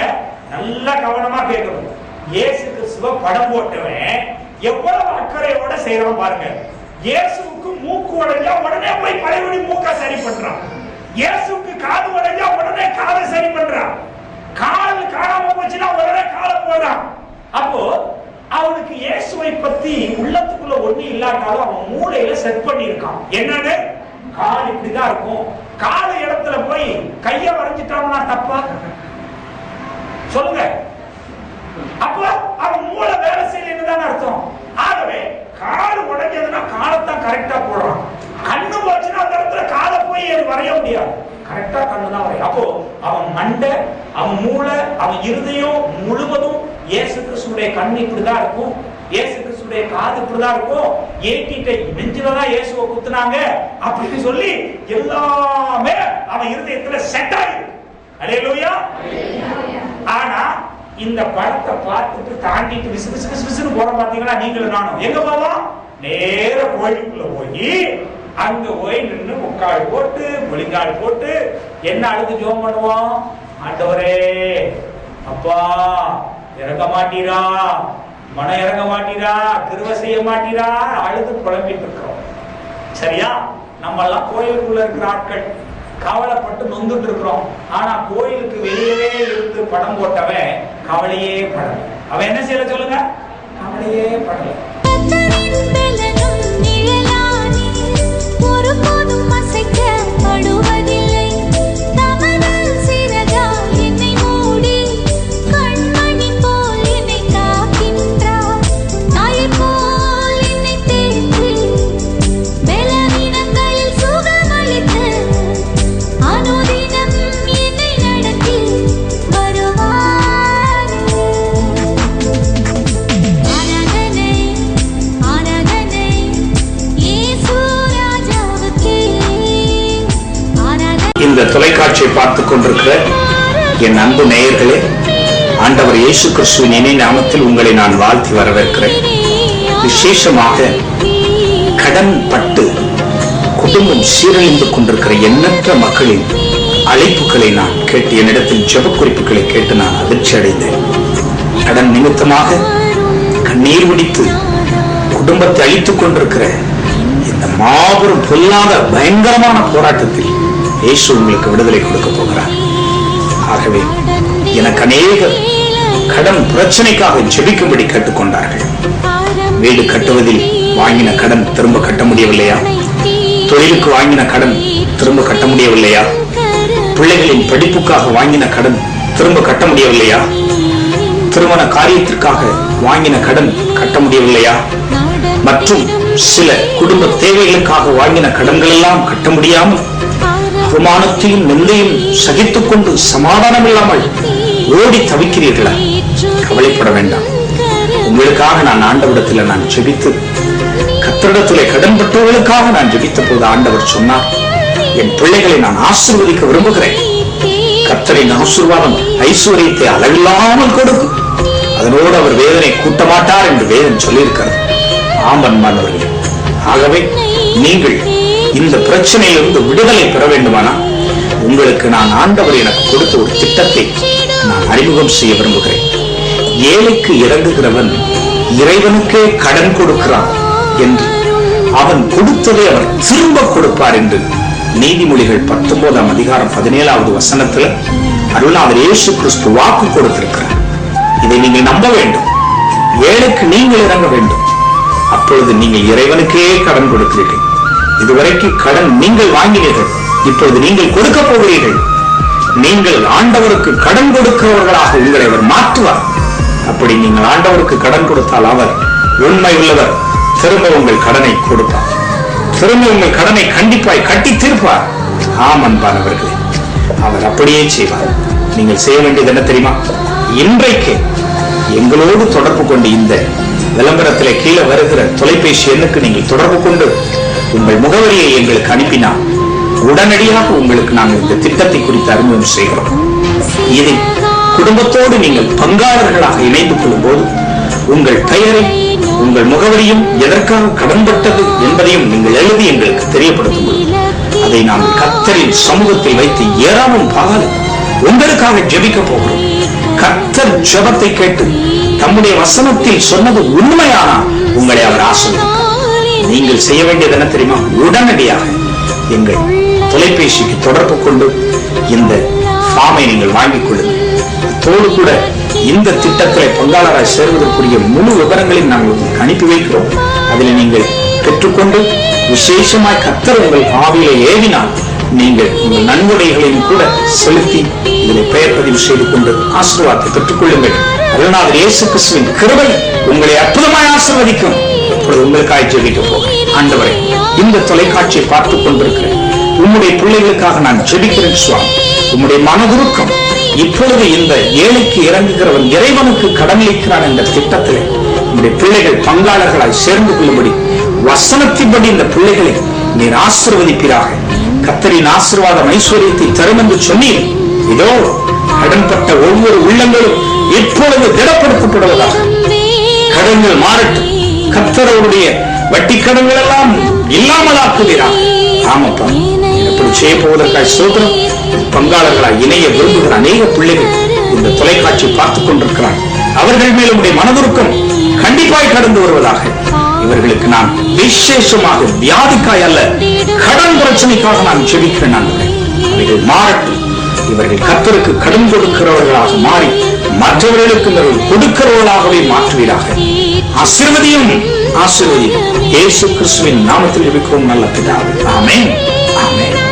நல்லா கவனமா கேட்கணும். இயேசு கிறிஸ்துவ படம் போட்டவன் எவ்வளவு அக்கறையோட செய்யறோம் பாருங்க. இயேசுவுக்கு மூக்கு உடைஞ்சா உடனே போய் பழையபடி மூக்கா சரி பண்றான். இயேசுக்கு காது உடைஞ்சா உடனே காதை சரி பண்றான். கால் காணாம போச்சுன்னா உடனே காலை போடுறான். அப்போ அவனுக்கு இயேசுவை பத்தி உள்ளத்துக்குள்ள ஒண்ணு இல்லாட்டாலும் அவன் மூளையில செட் பண்ணி இருக்கான். என்னன்னு? கால் இப்படிதான் இருக்கும். கால இடத்துல போய் கைய வரைஞ்சிட்டான்னா தப்பா? சொல்லுங்க. அப்ப அவன் மூளை வேலை செய்யலன்னு அர்த்தம். ஆகவே கால் உடைஞ்சதுன்னா காலத்தான் கரெக்டா போடுறான். கண்ணு போச்சுன்னா அந்த இடத்துல காலை போய் வரைய முடியாது. கரெக்டா கண்ணுதான் வரையும். அப்போ அவன் மண்டை, அவன் மூளை, அவன் இருதயம் முழுவதும் இயேசு கிறிஸ்துடைய கண் இப்படிதான் இருக்கும், இயேசு கிறிஸ்துடைய காது இப்படிதான் இருக்கும், ஏட்டிட்ட நெஞ்சிலதான் இயேசுவை குத்துனாங்க அப்படின்னு சொல்லி எல்லாமே அவன் இருதயத்துல செட் ஆயிருக்கு. அல்லேலூயா. ஆனா இந்த படத்தை பார்த்துட்டு தாண்டிட்டு விசுன்னு போற பாத்தீங்கன்னா நீங்களும் நானும் எங்க போவோம்? நேர கோயிலுக்குள்ள போய் அங்க போய் நின்று முக்கால் போட்டு முழிங்கால் போட்டு என்ன அழுது ஜோம் பண்ணுவோம்? ஆண்டவரே அப்பா இறங்க மாட்டீரா, மனம் இறங்க மாட்டீரா, கிருபை செய்ய மாட்டீரா, அழுது புலம்பிட்டு இருக்கிறோம். சரியா? நம்ம எல்லாம் கோயிலுக்குள்ள இருக்கிற ஆட்கள் கவலைப்பட்டு நொந்துட்டு இருக்கிறோம். ஆனா கோயிலுக்கு வெளியவே இருந்து படம் போட்டவன் கவலையே படல. அவன் என்ன செய்யல சொல்லுங்க? கவலையே படல. இந்த தொலைக்காட்சியை பார்த்துக் கொண்டிருக்கிற என் அன்பு நேயர்களே, ஆண்டவர் இயேசு கிறிஸ்துவின் இணை நாமத்தில் உங்களை நான் வாழ்த்தி வரவேற்கிறேன். விசேஷமாக கடன் பட்டு குடும்பம் சீரழிந்து கொண்டிருக்கிற எண்ணற்ற மக்களின் அழைப்புகளை நான் கேட்டு, என்னிடத்தில் ஜெப குறிப்புகளை கேட்டு நான் அதிர்ச்சி அடைந்தேன். கடன் நிமித்தமாக கண்ணீர் விடித்து குடும்பத்தை அழித்துக் கொண்டிருக்கிற இந்த மாபெரும் பொல்லாத பயங்கரமான போராட்டத்தில் இயேசு உங்களுக்கு விடுதலை கொடுக்க போகிறார். ஆகவே எனக்கு அநேகர் கடன் பிரச்சனைக்காக ஜெபிக்கும்படி கேட்டுக்கொண்டார்கள். வீடு கட்டுவதில் வாங்கின கடன் திரும்ப கட்ட முடியவில்லையா? தொழிலுக்கு வாங்கின கடன் திரும்ப கட்ட முடியவில்லையா? பிள்ளைகளின் படிப்புக்காக வாங்கின கடன் திரும்ப கட்ட முடியவில்லையா? திருமண காரியத்திற்காக வாங்கின கடன் கட்ட முடியவில்லையா? மற்றும் சில குடும்ப தேவைகளுக்காக வாங்கின கடன்கள் எல்லாம் கட்ட முடியாமல் அவமானத்தையும் நிந்தையும் சகித்துக் கொண்டு சமாதானம் இல்லாமல் ஓடி தவிக்கிறீர்களா? கவலைப்பட வேண்டாம். உங்களுக்காக நான் ஆண்டவரிடத்தில் நான் ஜெபித்து, கர்த்தரிடத்திலே கடன் பட்டவர்களுக்காக நான் ஜெபித்த போது ஆண்டவர் சொன்னார், என் பிள்ளைகளை நான் ஆசீர்வதிக்க விரும்புகிறேன். கர்த்தரின் ஆசீர்வாதம் ஐஸ்வர்யத்தை அளவில்லாமல் கொடுக்கும், அதனோடு அவர் வேதனை கூட்ட மாட்டார் என்று வேதம் சொல்லியிருக்கிறது. ஆமன்மானவர்களே, ஆகவே நீங்கள் இந்த பிரச்சனையிலிருந்து விடுதலை பெற வேண்டுமானால் உங்களுக்கு நான் ஆண்டவர் எனக்கு கொடுத்த ஒரு திட்டத்தை நான் அறிமுகம் செய்ய விரும்புகிறேன். ஏழைக்கு இறங்குகிறவன் இறைவனுக்கே கடன் கொடுக்கிறான் என்று, அவன் கொடுத்ததை அவர் திரும்ப கொடுப்பார் என்று நீதிமொழிகள் 19ஆம் அதிகாரம் 17வது வசனத்துல அருள்நாதர் இயேசு கிறிஸ்து வாக்கு கொடுத்திருக்கிறார். இதை நீங்கள் நம்ப வேண்டும். ஏழைக்கு நீங்கள் இறங்க வேண்டும். அப்பொழுது நீங்கள் இறைவனுக்கே கடன் கொடுக்கிறீர்கள். இதுவரைக்கும் கடன் நீங்கள் வாங்கினீர்கள், இப்பொழுது நீங்கள் கொடுக்க போகிறீர்கள். நீங்கள் ஆண்டவருக்கு கடன் கொடுக்கிறவர்களாக உங்களை அவர் மாற்றுவார். அப்படி நீங்கள் ஆண்டவருக்கு கடன் கொடுத்தால் அவர் உண்மை உள்ளவர், திரும்ப உங்கள் கடனை கொடுப்பார். திரும்ப உங்கள் கடனை கண்டிப்பாய் கட்டி தீர்ப்பார். ஆம் அன்பானவர்களே, அவர் அப்படியே செய்வார். நீங்கள் செய்ய வேண்டியது என்ன தெரியுமா? இன்றைக்கு எங்களோடு தொடர்பு கொண்டு இந்த விளம்பரத்திலே கீழே வருகிற தொலைபேசி எண்ணுக்கு நீங்கள் தொடர்பு கொண்டு உங்கள் முகவரியை எங்களுக்கு அனுப்பினால் உடனடியாக உங்களுக்கு நாங்கள் இந்த திட்டத்தை குறித்து அறிமுகம் செய்கிறோம். இதில் குடும்பத்தோடு நீங்கள் பங்காளர்களாக இணைந்து கொள்ளும் போது உங்கள் பெயரை, உங்கள் முகவரியும், எதற்காக கடன்பட்டது என்பதையும் நீங்கள் எழுதி எங்களுக்கு தெரியப்படுத்தும் போது அதை நாங்கள் கர்த்தரின் சமூகத்தில் வைத்து ஏறாமல் பாகால் உங்களுக்காக ஜெபிக்க போகிறோம். கர்த்தர் ஜெபத்தை கேட்டு தம்முடைய வசனத்தில் சொன்னது உண்மையானால் உங்களை அவர் ஆசீர்வதிப்பார். நீங்கள் செய்ய வேண்டியது என்ன தெரியுமா? உடனடியாக எங்கள் தொலைபேசிக்கு தொடர்பு கொண்டு இந்த ஃபார்மை நீங்கள் வாங்கிக் கொள்ளுங்கள். அதோடு கூட இந்த திட்டத்தில் பங்காளராய் சேர்வதற்குரிய முழு விவரங்களையும் நாங்கள் உங்களுக்கு அனுப்பி வைக்கிறோம். அதில் நீங்கள் பெற்றுக்கொண்டு விசேஷமாய் கர்த்தர் உங்கள் ஆவியை ஏவினால் நீங்கள் உங்கள் நன்கொடைகளையும் கூட செலுத்தி இதில் பெயர் பதிவு செய்து கொண்டு ஆசீர்வாதத்தை பெற்றுக் கொள்ளுங்கள். அருள்நாதர் இயேசு கிறிஸ்துவின் கிருபை உங்களை அற்புதமாய் ஆசீர்வதிக்கும். உங்களுக்காக ஜெபிக்க போகிறேன். ஆண்டவரே, இந்த தொலைக்காட்சியை பார்த்துக் கொண்டிருக்கிற உம்முடைய பிள்ளைகளுக்காக நான் ஜெபிக்கிறேன் சுவாமி. உம்முடைய மனதுருக்கம் இப்பொழுது இந்த ஏழைக்கு இறங்குகிறவன் இறைவனுக்கு கடனளிக்கிறான் என்ற திட்டத்தில் உம்முடைய பிள்ளைகள் பங்காளர்களாய் சேர்ந்து கொள்ளும்படி வசனத்தின்படி இந்த பிள்ளைகளை நீர் ஆசீர்வதிப்பீராக. கர்த்தரின் ஆசீர்வாதம் ஐஸ்வர்யத்தை தரும் என்று சொன்னீர். இதோ கடன்பட்ட ஒவ்வொரு உள்ளங்களும் இப்பொழுது திடப்படுத்தப்படுவதாக. கடன்கள் மாறட்டும். கர்த்தருடைய வட்டி கடன்கள் எல்லாம் இல்லாமல் ஆக்குவீராக. ஆமாப்பா, எப்படி செய்ய போவதற்காக ஸ்தோத்திரம். பங்காளர்களாய் இணைய விரும்புகிற அநேக பிள்ளைகள் இந்த தொலைக்காட்சி பார்த்துக் கொண்டிருக்கிறார். அவர்கள் மேலும் உடைய மனதுருக்கம் கண்டிப்பாய் கடந்து வருவதாக. இவர்களுக்கு நான் விசேஷமாக வியாதிக்காய் அல்ல, கடன் பிரச்சனைக்காக நான் ஜெபிக்கிறேன். அவைகள் மாறட்டும். இவர்கள் கர்த்தருக்கு கடன் கொடுக்கிறவர்களாக மாறி மற்றவர்களுக்கு கொடுக்கிறவர்களாகவே மாற்றுவீராக. ஆசீர்வதியும் ஆசீர்வதியும் இயேசு கிறிஸ்துவின் நாமத்தில் ஜெபிக்கிறோம் நல்ல பிதாவே. ஆமென். ஆமென்.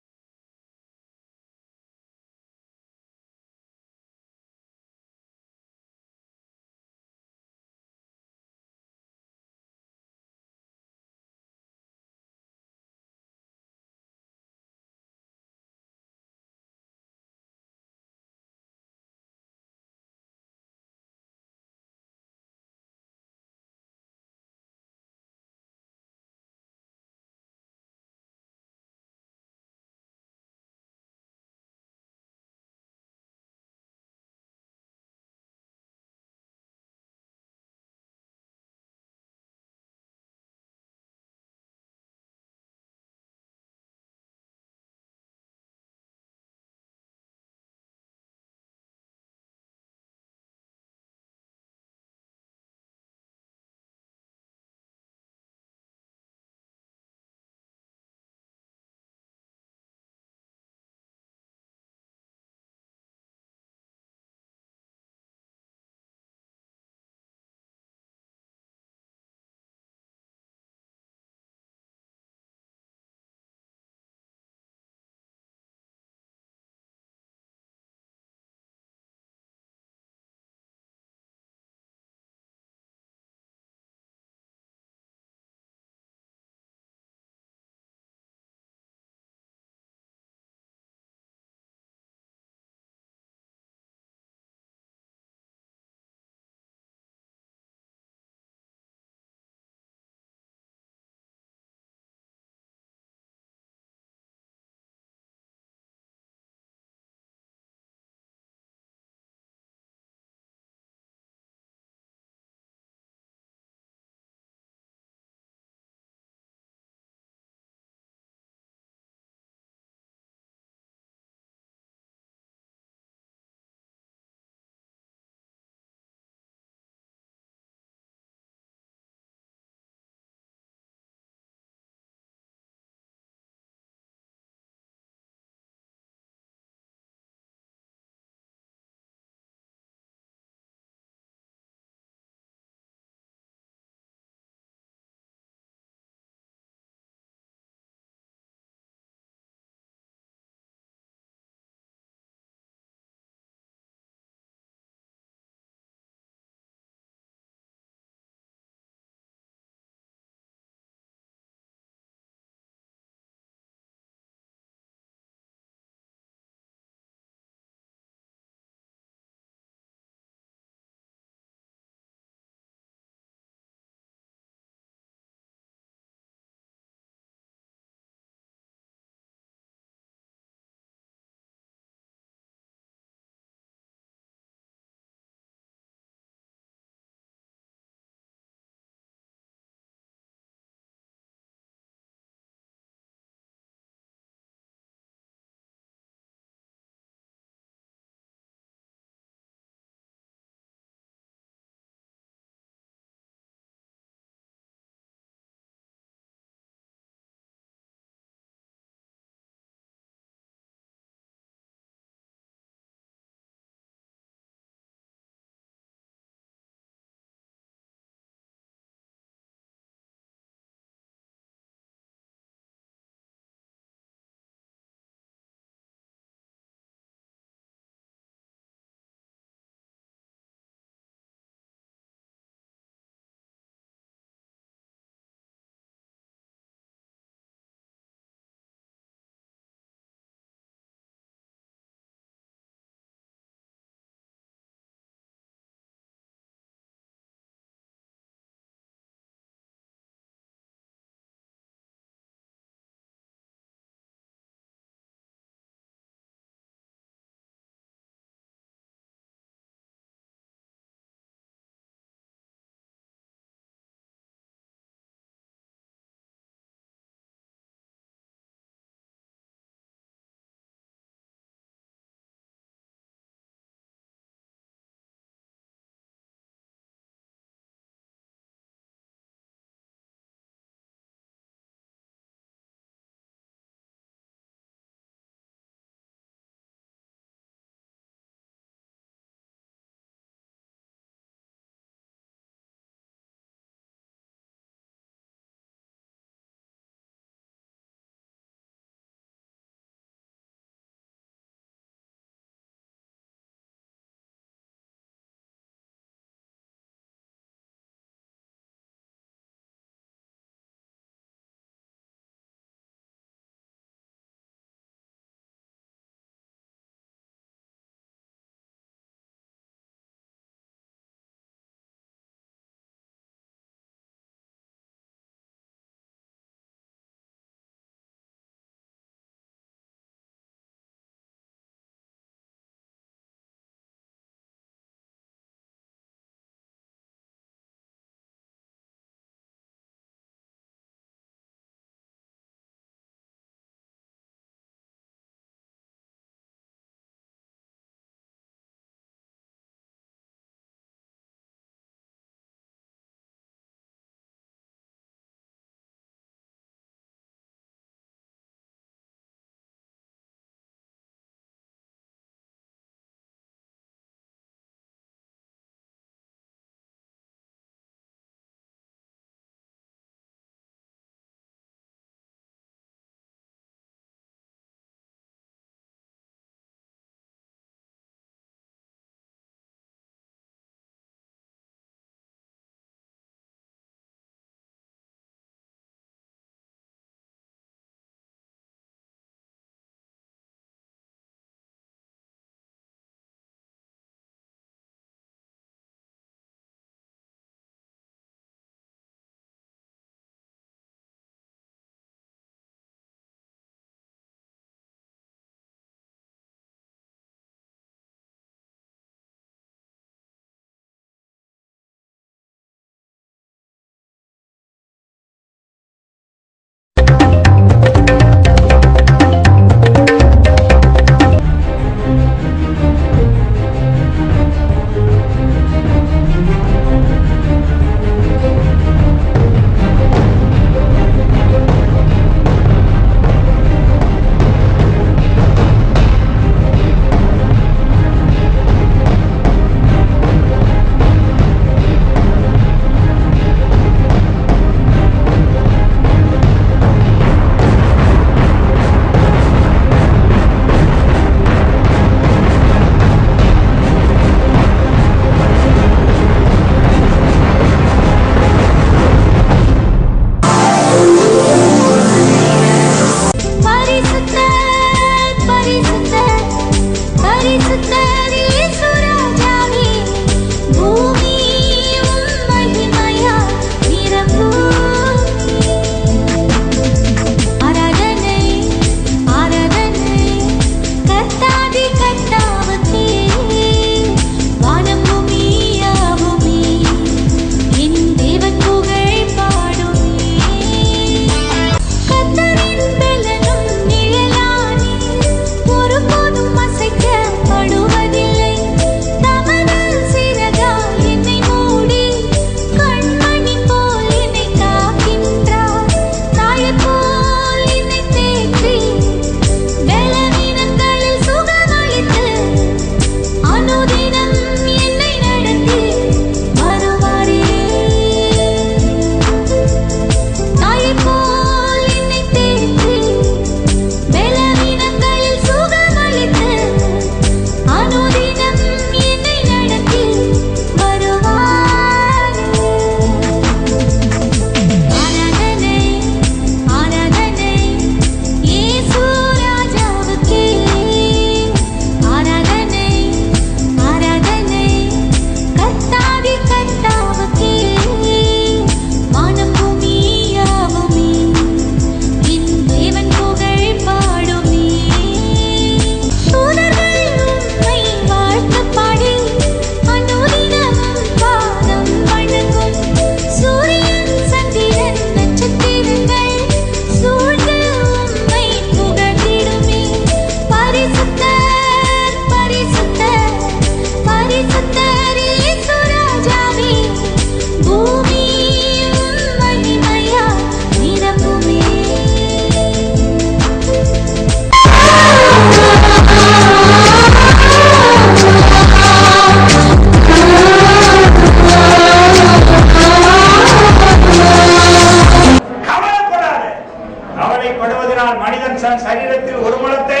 நாள் மனிதன் சரீரத்தில் ஒரு முழத்தை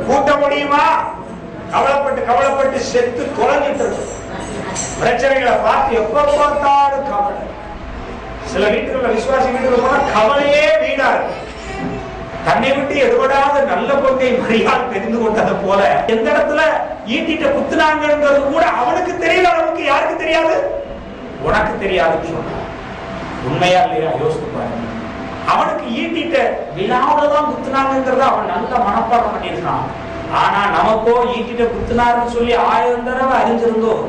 கூட்ட முடியுமா? கவலைப்பட்டு கவலைப்பட்டு செத்து குறைஞ்சிட்டு இருக்கு. பிரச்சனைகளை பார்த்து எப்ப பார்த்தாலும் கவலை. சில வீட்டுல விசுவாசி வீட்டுல போனா கவலையே வீடா இருக்கு. தன்னை விட்டு எடுபடாத நல்ல பொங்கை மரியாதை தெரிந்து கொண்டது போல எந்த இடத்துல ஈட்டிட்ட குத்துனாங்கிறது கூட அவனுக்கு தெரியல. அளவுக்கு யாருக்கு தெரியாது? உனக்கு தெரியாதுன்னு சொன்னான். உண்மையா இல்லையா? யோசித்து பாருங்க. அவனுக்கு ஈட்டிட்ட விழாவில்தான் குத்துனாங்கிறத அவன் நல்ல மனப்பாடம் பண்ணியிருக்கான். ஆனா நமக்கோ ஈட்டிட்ட குத்துனாருன்னு சொல்லி 1000 தடவை அறிஞ்சிருந்தோம்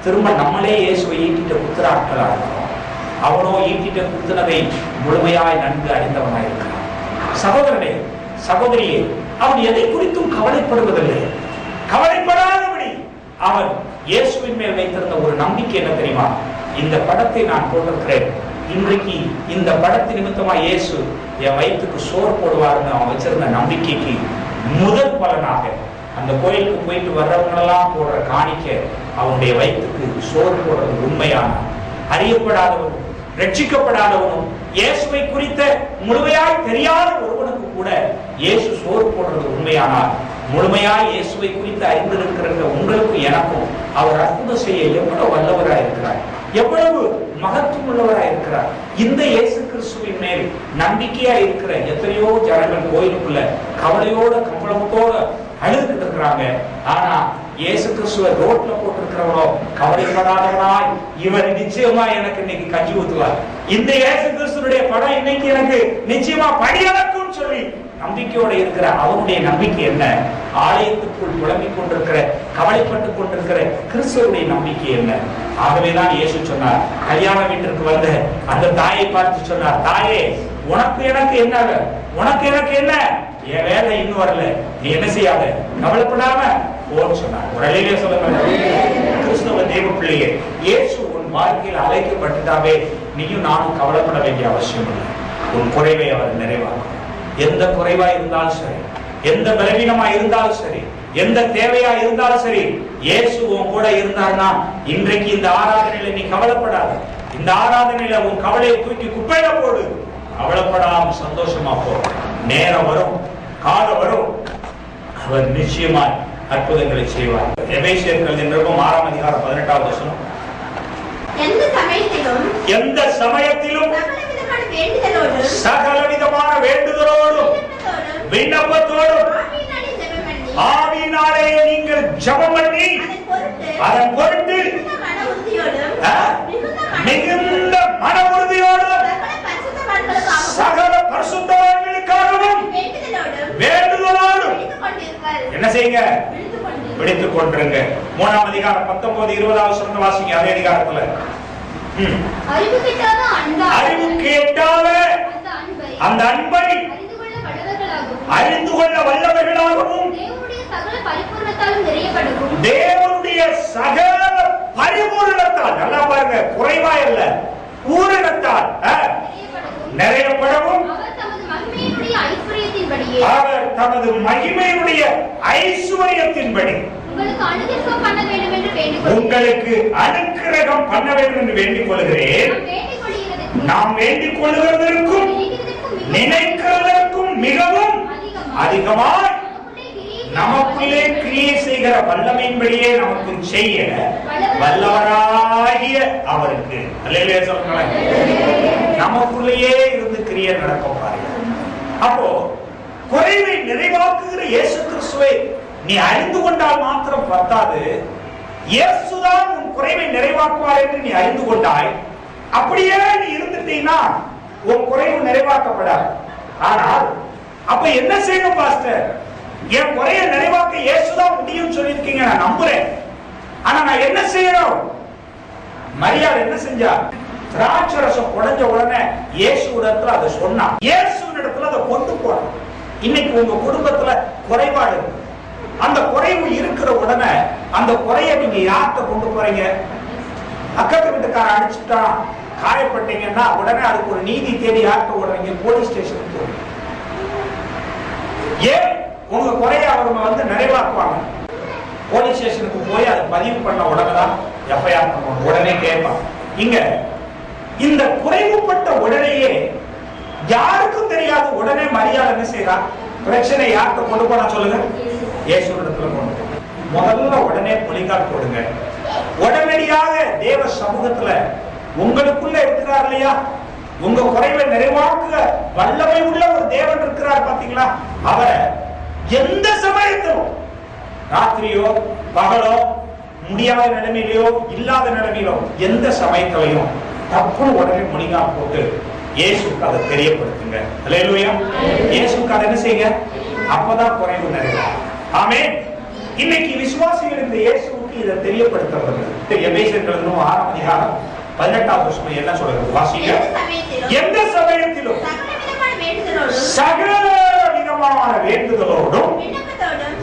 திரும்ப நம்மளே இயேசுவை ஈட்டிட்ட குத்துறாட்களா இருக்கிறோம். அவனோ ஈட்டிட்ட குத்துனதை முழுமையாய் நன்கு அறிந்தவனாய் இருக்கிறான். சகோதரனே, சகோதரியே, அவன் எதை குறித்தும் கவலைப்படுவதில்லை. கவலைப்படாதபடி அவன் இயேசுவின் மேல் வைத்திருந்த ஒரு நம்பிக்கை என்ன தெரியுமா? இந்த படத்தை நான் போட்டிருக்கிறேன், இன்றைக்கு இந்த படத்து நிமித்தமா இயேசு என் வயிற்றுக்கு சோறு போடுவாருன்னு அவன் வச்சிருந்த நம்பிக்கைக்கு முதல் பலனாக அந்த கோயிலுக்கு போயிட்டு வர்றவங்களெல்லாம் போடுற காணிக்க அவனுடைய வயிற்றுக்கு சோறு போடுறது உண்மையான அறியப்படாதவனும் ரட்சிக்கப்படாதவனும் இயேசுவை குறித்த முழுமையாய் தெரியாத ஒருவனுக்கு கூட இயேசு சோறு போடுறது உண்மையானால் முழுமையாய் இயேசுவை குறித்து அறிந்திருக்கிற உங்களுக்கு எனக்கும் அவர் அற்புதம் செய்ய எவ்வளவு வல்லவராய் இருக்கிறார், எவ்வளவு மகத்துவம் உள்ளவராய் இருக்கிறார். இந்த இயேசு கிறிஸ்துவின் மேல் நம்பிக்கையா இருக்கிற எத்தனையோ ஜனங்கள் கோயிலுக்குள்ள கவலையோட கம்பளத்தோட அழுதுகிட்டு இருக்கிறாங்க. ஆனா இயேசு கிறிஸ்துவ ரோட்ல போட்டிருக்கிறவனோ கவலைப்படாதவனாய் இவர் நிச்சயமா எனக்கு இன்னைக்கு கஞ்சி ஊத்துவார், இந்த இயேசு கிறிஸ்துடைய படம் இன்னைக்கு எனக்கு நிச்சயமா படியளக்கும் சொல்லி நம்பிக்கையோட இருக்கிற அவனுடைய நம்பிக்கை என்ன? ஆலயத்துக்குள் புலம்பிக் கொண்டிருக்கிற கவலைப்பட்டுக் கொண்டிருக்கிற கிறிஸ்துவனுடைய நம்பிக்கை என்ன? ஆகவேதான் இயேசு சொன்னார், கல்யாண வீட்டிற்கு வந்த அந்த தாயை பார்த்து சொன்னார், தாயே உனக்கு எனக்கு என்ன, உனக்கு எனக்கு என்ன, என் வேலை இன்னும் வரல, நீ என்ன செய்யாத, கவலைப்படாம போன்னு சொன்னார். ஒரு அழிலே சொல்லுங்க, கிறிஸ்தவ தேவ பிள்ளையே, இயேசு உன் வாழ்க்கையில் அழைக்கப்பட்டுட்டாவே நீயும் நானும் கவலைப்பட வேண்டிய அவசியம் இல்லை. உன் குறைவை அவர் நிறைவாக்கும். எந்த குறைவா இருந்தாலும் சரி, எந்த பலவீனமா இருந்தாலும் சரி, எந்த தேவையா இருந்தாலும் சரி, இயேசு உன் கூட இருந்தார்னா இன்றைக்கு இந்த ஆராதனையில நீ கவலைப்படாத. இந்த ஆராதனையில உன் கவலையை தூக்கி குப்பையில போடு. கவலைப்படாம சந்தோஷமா போ. நேரம் வரும், காலம் வரும், அவர் நிச்சயமா அற்புதங்களை செய்வார். எபேசியர்கள் நிருபம் 6ஆம் அதிகாரம் 18வது வசனம். எந்த சமயத்திலும் சகலவிதமான வேண்டுதலோடும் விண்ணப்பத்தோடும் ஆவியினாலே நீங்கள் ஜெபம் பண்ணி அதன் பொருட்டு மிகுந்த மன உறுதியோடும் சகல பரிசுத்தவான்களுக்காகவும் வேண்டுதலோடும் என்ன செய்யுங்க? விடுத்துக் கொண்டிருங்க. 3ஆம் அதிகாரம் 19-20வது வசனம் வாசிங்க. அதே அதிகாரத்துல அறிவு கேட்டால அந்த அன்பை அறிந்து கொள்ள வல்லவர்களாகவும் தேவனுடைய சகல பரிபூரணத்தால், நல்லா பாருங்க, குறைவா இல்ல, பூரணத்தால் நிறையப்படவும் அவர் தமது மகிமையுடைய ஐஸ்வர்யத்தின்படி உங்களுக்கு அனுக்கிரகம் பண்ண வேண்டும் என்று வேண்டிக் கொள்கிறேன். நாம் வேண்டிக் கொள்கிறதற்கும் நினைக்கிறதற்கும் மிகவும் அதிகமாய் நமக்குள்ளே கிரியை செய்கிற வல்லமையின்படியே நமக்கு செய்ய வல்லவராகிய அவருக்கு, அல்லேலூயா சொல்லுங்க, நமக்குள்ளேயே இருந்து கிரியை நடக்க பாருங்க. அப்போ குறைவை நிறைவாக்குகிற இயேசு கிறிஸ்துவை நீ அறிந்து கொண்டால் மாத்திரம் பத்தாது, இயேசுதான் உன் குறைவை நிறைவாக்குவார் என்று நீ அறிந்து கொண்டாய். அப்படியே நீ இருந்துட்டீங்கன்னா உன் குறைவு நிறைவாக்கப்படாது. ஆனால் அப்ப என்ன செய்யணும் பாஸ்டர்? என் குறையை நிறைவாக்க இயேசுதான் முடியும் சொல்லியிருக்கீங்க, நான் நம்புறேன். ஆனா நான் என்ன செய்யணும்? மரியாதை என்ன செஞ்சா? திராட்சரசம் உடைஞ்ச உடனே இயேசுவிடத்துல அதை சொன்னா, இயேசுவிடத்துல அதை கொண்டு போறோம். இன்னைக்கு உங்க குடும்பத்துல குறைபாடு, அந்த குறைவு இருக்கிற உடனே அந்த குறைய நீங்க யார்கிட்ட கொண்டு போறீங்க? அக்கத்து வீட்டுக்கார அடிச்சுட்டா காயப்பட்டீங்கன்னா உடனே அதுக்கு ஒரு நீதி தேடி யார்கிட்ட ஓடுறீங்க? போலீஸ் ஸ்டேஷனுக்கு போறீங்க. ஏன்? உங்க குறைய அவங்க வந்து நிறைவாக்குவாங்க. போலீஸ் ஸ்டேஷனுக்கு போய் அதை பதிவு பண்ண உடனே தான் எஃப்ஐஆர் பண்ணுவாங்க, உடனே கேட்பாங்க. இங்க இந்த குறைவுபட்ட உடனேயே யாருக்கும் தெரியாது. உடனே மரியாதை என்ன செய்யறா? பிரச்சனை யார்கிட்ட கொண்டு போனா சொல்லுங்க? இயேசுவிடத்துல கொண்டு போ. முதல்ல உடனே முழங்கால் போடுங்க. உடனடியாக தேவ சமூகத்துல உங்களுக்குள்ள இருக்கிறார் இல்லையா, உங்க குறைவை நிறைவாக்குக வல்லமை உள்ள ஒரு தேவன் இருக்கிறார் பாத்தீங்களா? அவரை எந்த சமயத்திலும், ராத்திரியோ பகலோ, முடியாத நிலைமையிலோ இல்லாத நிலைமையிலோ, எந்த சமயத்திலையும் தப்புன்னு உடனே முழங்கால் போட்டு இயேசுக்கு அதை தெரியப்படுத்துங்க. அல்லேலூயா. இயேசுக்கு அதை என்ன செய்யுங்க? அப்பதான் குறைவு நிறைவாகும். ஆமென். இன்னைக்கு விசுவாசிகள் இந்த இயேசுவுக்கு இதை தெரியப்படுத்துறது. எபேசியர்கள் 6ஆம் அதிகாரம் 18வது வசனம் என்ன சொல்றது? வாசிங்க. எந்த சமயத்திலும் சகல விதமான வேண்டுதலோடும்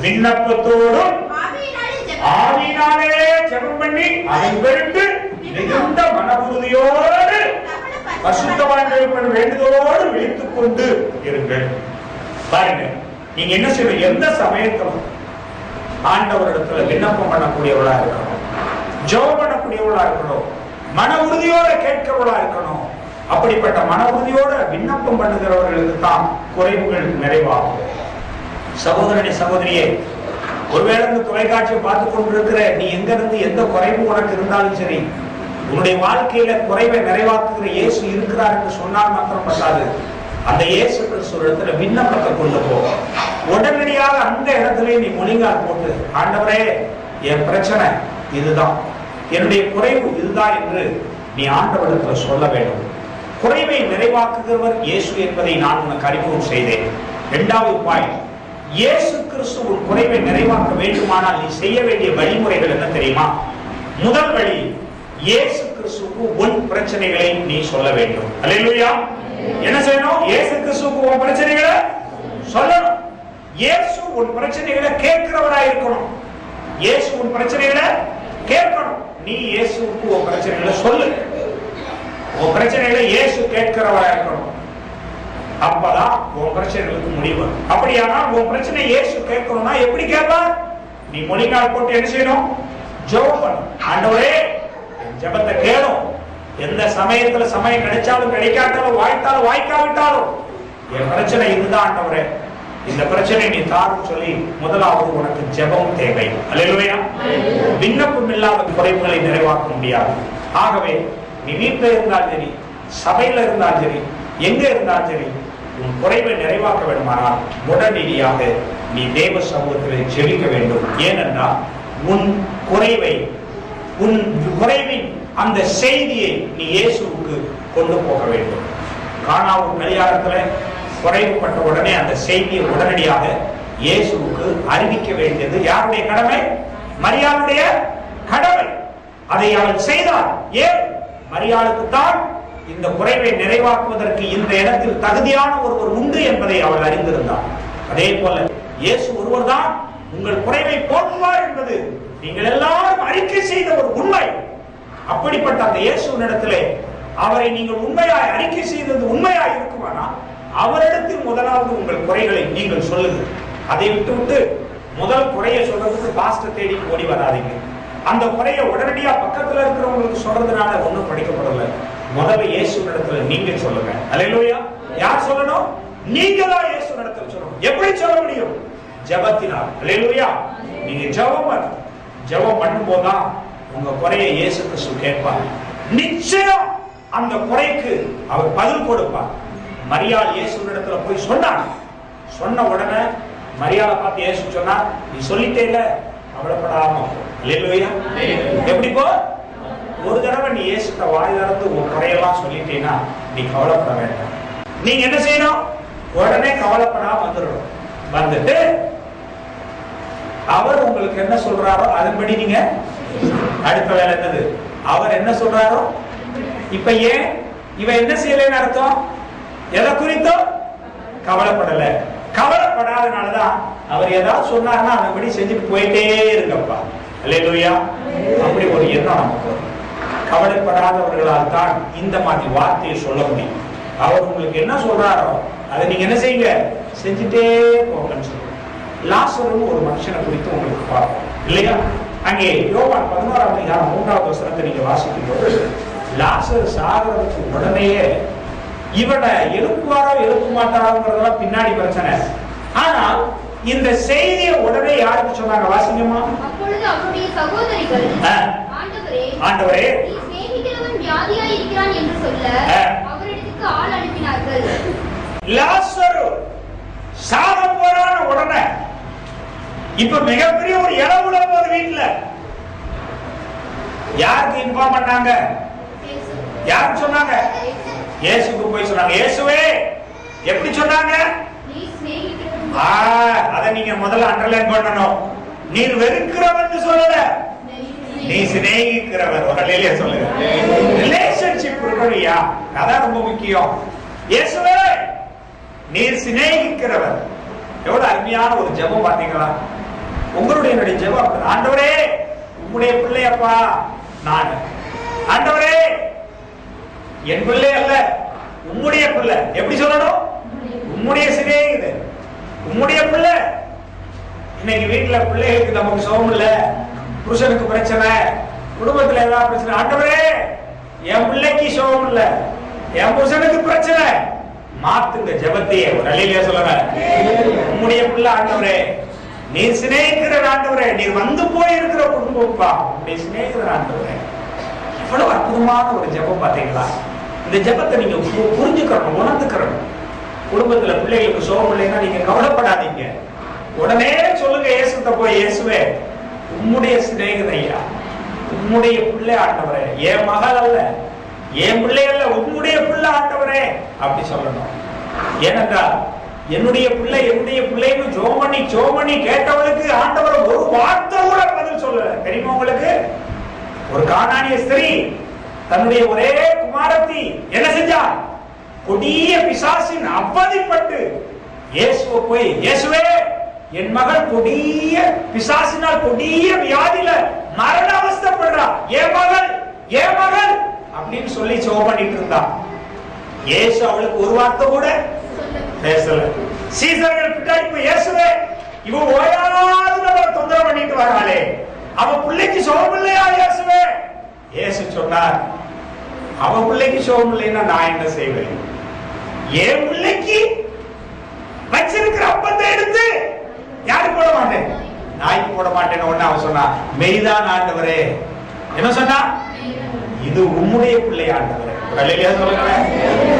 விண்ணப்பத்தோடும் ஆவியினாலே ஜெபம் பண்ணி அதை விட்டு மிகுந்த மனவுறுதியோடு பரிசுத்தவான்கள் வேண்டுதலோடு விழித்துக் கொண்டு இருங்கள். பாருங்க, நீங்க என்ன செய்யணும்? எந்த சமயத்திலும் ஆண்டவரிடத்துல விண்ணப்பம் பண்ணக்கூடியவளா இருக்கணும், ஜெபம் பண்ணக்கூடியவளா இருக்கணும், மன உறுதியோட கேட்கிறவளா இருக்கணும். அப்படிப்பட்ட மன உறுதியோட விண்ணப்பம் பண்ணுகிறவர்களுக்கு தான் குறைவுகள் நிறைவாகும். சகோதரனே, சகோதரியே, ஒருவேளை இந்த தொலைக்காட்சியை பார்த்து கொண்டிருக்கிற நீ எங்க இருந்து எந்த குறைவு உனக்கு இருந்தாலும் சரி, உன்னுடைய வாழ்க்கையில குறைவை நிறைவாக்குகிற இயேசு இருக்கிறார் என்று சொன்னால் மாத்திரம் பத்தாது. அந்த இயேசு கிறிஸ்து இடத்துல விண்ணப்பத்தை கொண்டு போ. உடனடியாக அந்த இடத்துல நீ முழங்கால் போட்டு, ஆண்டவரே என் பிரச்சனை இதுதான், என்னுடைய குறைவு இதுதான் என்று நீ ஆண்டவரிடத்துல சொல்ல வேண்டும். குறைவை நிறைவாக்குகிறவர் இயேசு என்பதை நான் உனக்கு அறிமுகம் செய்தேன். 2வது பாயிண்ட், இயேசு கிறிஸ்து உன் குறைவை நிறைவாக்க வேண்டுமானால் நீ செய்ய வேண்டிய வழிமுறைகள் என்ன தெரியுமா? முதல் வழி, இயேசு கிறிஸ்துவுக்கு உன் பிரச்சனைகளை நீ சொல்ல வேண்டும். அல்லேலூயா. என்ன செய்யணும்? இயேசு கிறிஸ்துவுக்கு உன் பிரச்சனைகளை சொல்லணும். இயேசு உன் பிரச்சனைகளை கேட்கிறவராய் இருக்கணும். இயேசு உன் பிரச்சனைகளை கேட்கணும். நீ இயேசுவுக்கு உன் பிரச்சனைகளை சொல்லு. உன் பிரச்சனைகளை இயேசு கேட்கிறவராய் இருக்கணும். அப்பதான் உன் பிரச்சனைகளுக்கு முடிவு. அப்படியானா உன் பிரச்சனை இயேசு கேட்கணும்னா எப்படி கேட்பார்? நீ முழங்கால் போட்டு என்ன செய்யணும்? ஜெபம் பண்ணு. ஆண்டவரே ஜெபத்தை கேளும். எந்த சமயத்துல சமயம் கிடைச்சாலும் கிடைக்காட்டாலும் வாய்த்தாலும் வாய்க்காவிட்டாலும் என் பிரச்சனை இதுதான் ஆண்டவரே, இந்த பிரச்சனை நீ தாரும் சொல்லி முதலாவது உனக்கு ஜெபம் தேவை. அல்லேலூயா. விண்ணப்பம் இல்லாத குறைவுகளை நிறைவாக்க முடியாது. ஆகவே நீ வீட்டில் இருந்தாலும் சரி, சபையில இருந்தாலும் சரி, எங்க இருந்தாலும் சரி, உன் குறைவை நிறைவாக்க வேண்டுமானால் உடனடியாக நீ தேவ சமூகத்தில் ஜெபிக்க வேண்டும். ஏனென்றால் உன் குறைவின் அந்த செய்தியை நீ இயேசுவுக்கு கொண்டு போக வேண்டும். கானாவூர் கல்யாணத்துல குறைவுபட்ட உடனே அந்த செய்தியை உடனடியாக இயேசுவுக்கு அறிவிக்க வேண்டியது யாருடைய கடமை? மரியாளுடைய கடமை. அதை அவள் செய்தார். ஏன்? மரியாளுக்கு தான் இந்த குறைவை நிறைவாக்குவதற்கு இந்த இடத்தில் தகுதியான ஒருவர் உண்டு என்பதை அவள் அறிந்திருந்தார். அதே போல இயேசு ஒருவர் தான் உங்கள் குறைவை போக்குவார் என்பது நீங்கள் எல்லாரும் அறிக்கை செய்த ஒரு உண்மை. அப்படிப்பட்ட அந்த இயேசுவினிடத்திலே அவரை நீங்கள் உண்மையாய் அறிக்கை செய்தது உண்மையாய் இருக்குமானா அவரிடத்தில் முதலாவது உங்கள் குறைகளை நீங்கள் சொல்லுங்கள். அதை விட்டு முதல் குறையை சொல்றதுக்கு பாஸ்டர் தேடி ஓடி வராதீங்க. அந்த குறையை உடனடியா பக்கத்துல இருக்கிறவங்களுக்கு சொல்றதுனால ஒண்ணும் படிக்கப்படல. முதல்ல இயேசுவினிடத்துல நீங்க சொல்லுங்க. அல்லேலூயா. யார் சொல்லணும்? நீங்க தான் இயேசுவினிடத்துல சொல்லணும். எப்படி சொல்ல முடியும்? ஜெபத்தினால். அல்லேலூயா. நீங்க ஜெபம் பண்ணும் போதுதான் உங்க குறையை இயேசு கிறிஸ்து கேட்பார். நிச்சயம் அந்த குறைக்கு அவர் பதில் கொடுப்பார். மரியாள் இயேசுவினிடத்துல போய் சொன்னார். சொன்ன உடனே மரியாதை பார்த்து இயேசு சொன்னார், நீ சொல்லிட்டே இல்ல, கவலைப்படாம. அல்லேலூயா. எப்படி போ? ஒரு தடவை நீ இயேசுட்ட வாய் திறந்து உன் குறையெல்லாம் சொல்லிட்டீங்கன்னா நீ கவலைப்பட வேண்டாம். நீங்க என்ன செய்யணும்? உடனே கவலைப்படாம வந்துடணும். வந்துட்டு அவர் உங்களுக்கு என்ன சொல்றாரோ அதன்படி நீங்க அடுத்த வேலை என்னது? அவர் என்ன சொல்றாரோ. இப்ப ஏன் இவன் என்ன செய்யலன்னு அர்த்தம்? எதை குறித்தோ கவலைப்படல. கவலைப்படாதனாலதான் அவர் ஏதாவது சொன்னார்னா அதன்படி செஞ்சுட்டு போயிட்டே இருக்கப்பா. அல்லேலூயா. அப்படி ஒரு எண்ணம் நமக்கு வரும். கவலைப்படாதவர்களால் தான் இந்த மாதிரி வார்த்தையை சொல்ல முடியும். அவர் உங்களுக்கு என்ன சொல்றாரோ அதை நீங்க என்ன செய்யுங்க? செஞ்சுட்டே போங்கன்னு சொல்லுங்க. லாசருன்னு ஒரு மனுஷனை குறித்து உங்களுக்கு பார்ப்போம் இல்லையா? அங்கே யோவான் 11ஆம் அதிகாரம் 3வது வசனத்தை நீங்க வாசிக்கும் போது லாசர் சாகிறதுக்கு உடனேயே இவனை எழுப்புவாரோ எழுப்ப மாட்டாரோங்கிறதெல்லாம் பின்னாடி பிரச்சனை. ஆனால் இந்த செய்தியை உடனே யாருக்கு சொன்னாங்க? வாசிங்கம்மா. அப்பொழுது அவருடைய சகோதரிகள் ஆண்டவரே நீ சிநேகிக்கிறவன் வியாதியாய் இருக்கிறான் என்று சொல்ல அவரிடத்துக்கு ஆள் அனுப்பினார்கள். லாசரு சாக போறான உடனே இப்ப மிகப்பெரிய ஒரு இளவுல போது வீட்டுல யாருக்கு இன்ஃபார்ம் பண்ணாங்க? யாருக்கு சொன்னாங்க? இயேசுக்கு போய் சொன்னாங்க. இயேசுவே எப்படி சொன்னாங்க? அத நீங்க முதல்ல அண்டர்லைன் பண்ணணும். நீர் வெறுக்கிறவன் சொல்லல, நீ சிநேகிக்கிறவர். ஒரு அல்லேலூயா சொல்லுங்க. ரிலேஷன்ஷிப் இருக்கணும்யா, அதான் ரொம்ப முக்கியம். இயேசுவே நீர் சிநேகிக்கிறவர். எவ்வளவு அருமையான ஒரு ஜெபம் பாத்தீங்களா? உங்களுடைய என்னுடைய ஜெபம். ஆண்டவரே உம்முடைய பிள்ளையப்பா நான். ஆண்டவரே என் பிள்ளை அல்ல, உம்முடைய பிள்ளை. எப்படி சொல்லணும்? உம்முடைய சிநேகிதர், உம்முடைய பிள்ளை. இன்னைக்கு வீட்டுல பிள்ளைகளுக்கு நமக்கு சோகம் இல்ல, புருஷனுக்கு பிரச்சனை, குடும்பத்துல ஏதாவது பிரச்சனை. ஆண்டவரே என் பிள்ளைக்கு சோகம் இல்ல, என் புருஷனுக்கு பிரச்சனை. மாத்துங்க ஜெபத்தையே. ஒரு அல்லேலூயா சொல்லுங்க. உம்முடைய பிள்ளை ஆண்டவரே, நீர் சிநேகிக்கிற ஆண்டவரே, நீர் வந்து போய் இருக்கிற குடும்பப்பா, உம்முடைய சிநேகிக்கிற ஆண்டவரே. எவ்வளவு அற்புதமான ஒரு ஜெபம் பாத்தீங்களா? இந்த ஜெபத்தை நீங்க புரிஞ்சுக்கணும், உணர்ந்துக்கணும். குடும்பத்துல பிள்ளைகளுக்கு சோகம் இல்லைன்னா நீங்க கவலைப்படாதீங்க, உடனே சொல்லுங்க இயேசுட்ட போய், இயேசுவே உம்முடைய சிநேகிதையா, உம்முடைய பிள்ளை ஆண்டவரே, என் மகள் அல்ல, என் பிள்ளை அல்ல, உம்முடைய பிள்ளை ஆண்டவரே அப்படி சொல்லணும். ஏனென்றால் என்னுடைய பிள்ளை என்னுடைய பிள்ளைன்னு ஜோமணி கேட்டவளுக்கு ஆண்டவர் ஒரு வார்த்தை கூட பதில் சொல்லல. தெரியுமா உங்களுக்கு? ஒரு கானானிய ஸ்திரீ தன்னுடைய ஒரே குமாரத்தி என்ன செஞ்சா? கொடிய பிசாசின் அவதிப்பட்டு இயேசுவை போய், இயேசுவே என் மகள் கொடிய பிசாசினால் கொடிய வியாதியில மரண அவஸ்தைப்படுறா, என் மகள் அப்படின்னு சொல்லி ஜெபம் பண்ணிட்டு இருந்தா. இயேசு அவளுக்கு ஒரு வார்த்தை கூட பேசல. சீசர்கள் பின்னாடி போய், இயேசுவே இவ ஓயாது நம்மள தொந்தரவு பண்ணிட்டு வராளே, அவ பிள்ளைக்கு சோகம் இல்லையா இயேசுவே? இயேசு சொன்னார், அவ பிள்ளைக்கு சோகம் இல்லைன்னா நான் என்ன செய்வேன்? என் பிள்ளைக்கு வச்சிருக்கிற அப்பத்தை எடுத்து யாருக்கு போட மாட்டேன்? நாய்க்கு போட மாட்டேன்னு ஒண்ணு அவன் சொன்னா. மெய்தான் ஆண்டவரே. என்ன சொன்னா? இது உம்முடைய பிள்ளை ஆண்டவரே. அல்லேலூயா சொல்லுங்க.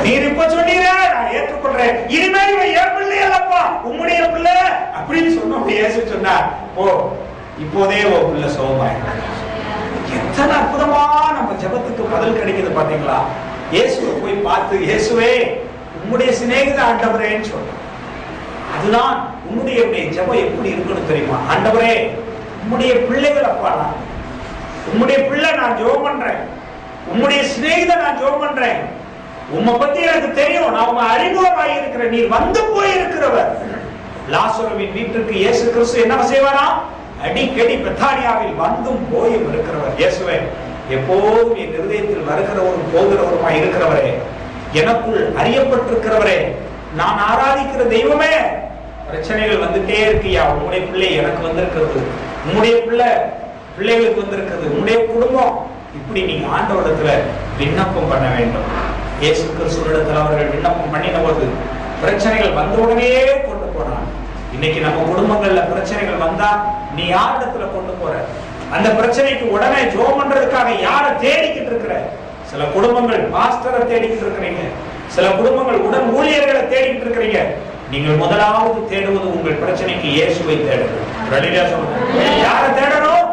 நீர் இப்ப சொன்னீரே, நான் ஏற்றுக்கொள்றேன். இனிமேல் இவன் என் பிள்ளை அல்லப்பா, உம்முடைய பிள்ளை அப்படின்னு சொன்ன இயேசு சொன்னார், ஓ இப்போதே ஓ பிள்ளை சோகமாயிட்டாங்க. எத்தனை அற்புதமா நம்ம ஜெபத்துக்கு பதில் கிடைக்குது பாத்தீங்களா? இயேசுவை போய் பார்த்து, இயேசுவே உம்முடைய சிநேகித ஆண்டவரேன்னு சொன்னார். அதுதான் உன்னுடைய ஜெபம் எப்படி இருக்கணும் தெரியுமா? ஆண்டவரே உம்முடைய பிள்ளைகள் அப்பா, உம்முடைய பிள்ளை நான் ஜெபம் பண்றேன், உம்முடைய சிநேகித நான் ஜெபம் பண்றேன், உம்மை பத்தி எனக்கு தெரியும், நான் உங்க அறிமுகமாகி இருக்கிறேன், நீர் வந்து போய் இருக்கிறவர். லாசருவின் வீட்டுக்கு இயேசு கிறிஸ்து என்ன செய்வாரா? அடிக்கடி பெத்தானியாவில் வந்தும் போயும் இருக்கிறவர். இயேசுவே எப்போதும் என் இருதயத்தில் வருகிறவரும் போகிறவருமாய் இருக்கிறவரே, எனக்குள் அறியப்பட்டிருக்கிறவரே, நான் ஆராதிக்கிற தெய்வமே, பிரச்சனைகள் வந்துட்டே இருக்கியா, உங்களுடைய பிள்ளை எனக்கு வந்திருக்கிறது, உங்களுடைய பிள்ளைகளுக்கு வந்திருக்கிறது, உங்களுடைய குடும்பம், இப்படி நீங்க ஆண்டவரிடத்துல விண்ணப்பம் பண்ண வேண்டும். இயேசு கிறிஸ்துவிடத்தில் அவர்கள் விண்ணப்பம் பண்ணின போது பிரச்சனைகள் வந்த உடனே கொண்டு போனான். இன்னைக்கு நம்ம குடும்பங்கள்ல பிரச்சனைகள் வந்தா நீ யாரிடத்துல கொண்டு போற? அந்த பிரச்சனைக்கு உடனே ஜெபம் பண்றதுக்காக யாரை தேடிக்கிட்டு இருக்கிற? சில குடும்பங்கள் பாஸ்டரை தேடிக்கிட்டு இருக்கிறீங்க, சில குடும்பங்கள் உடன் ஊழியர்களை தேடிக்கிட்டு இருக்கிறீங்க. நீங்கள் முதலாவது தேடுவது உங்கள் பிரச்சனைக்கு இயேசுவை தேடுங்கள். யாரை தேடணும்?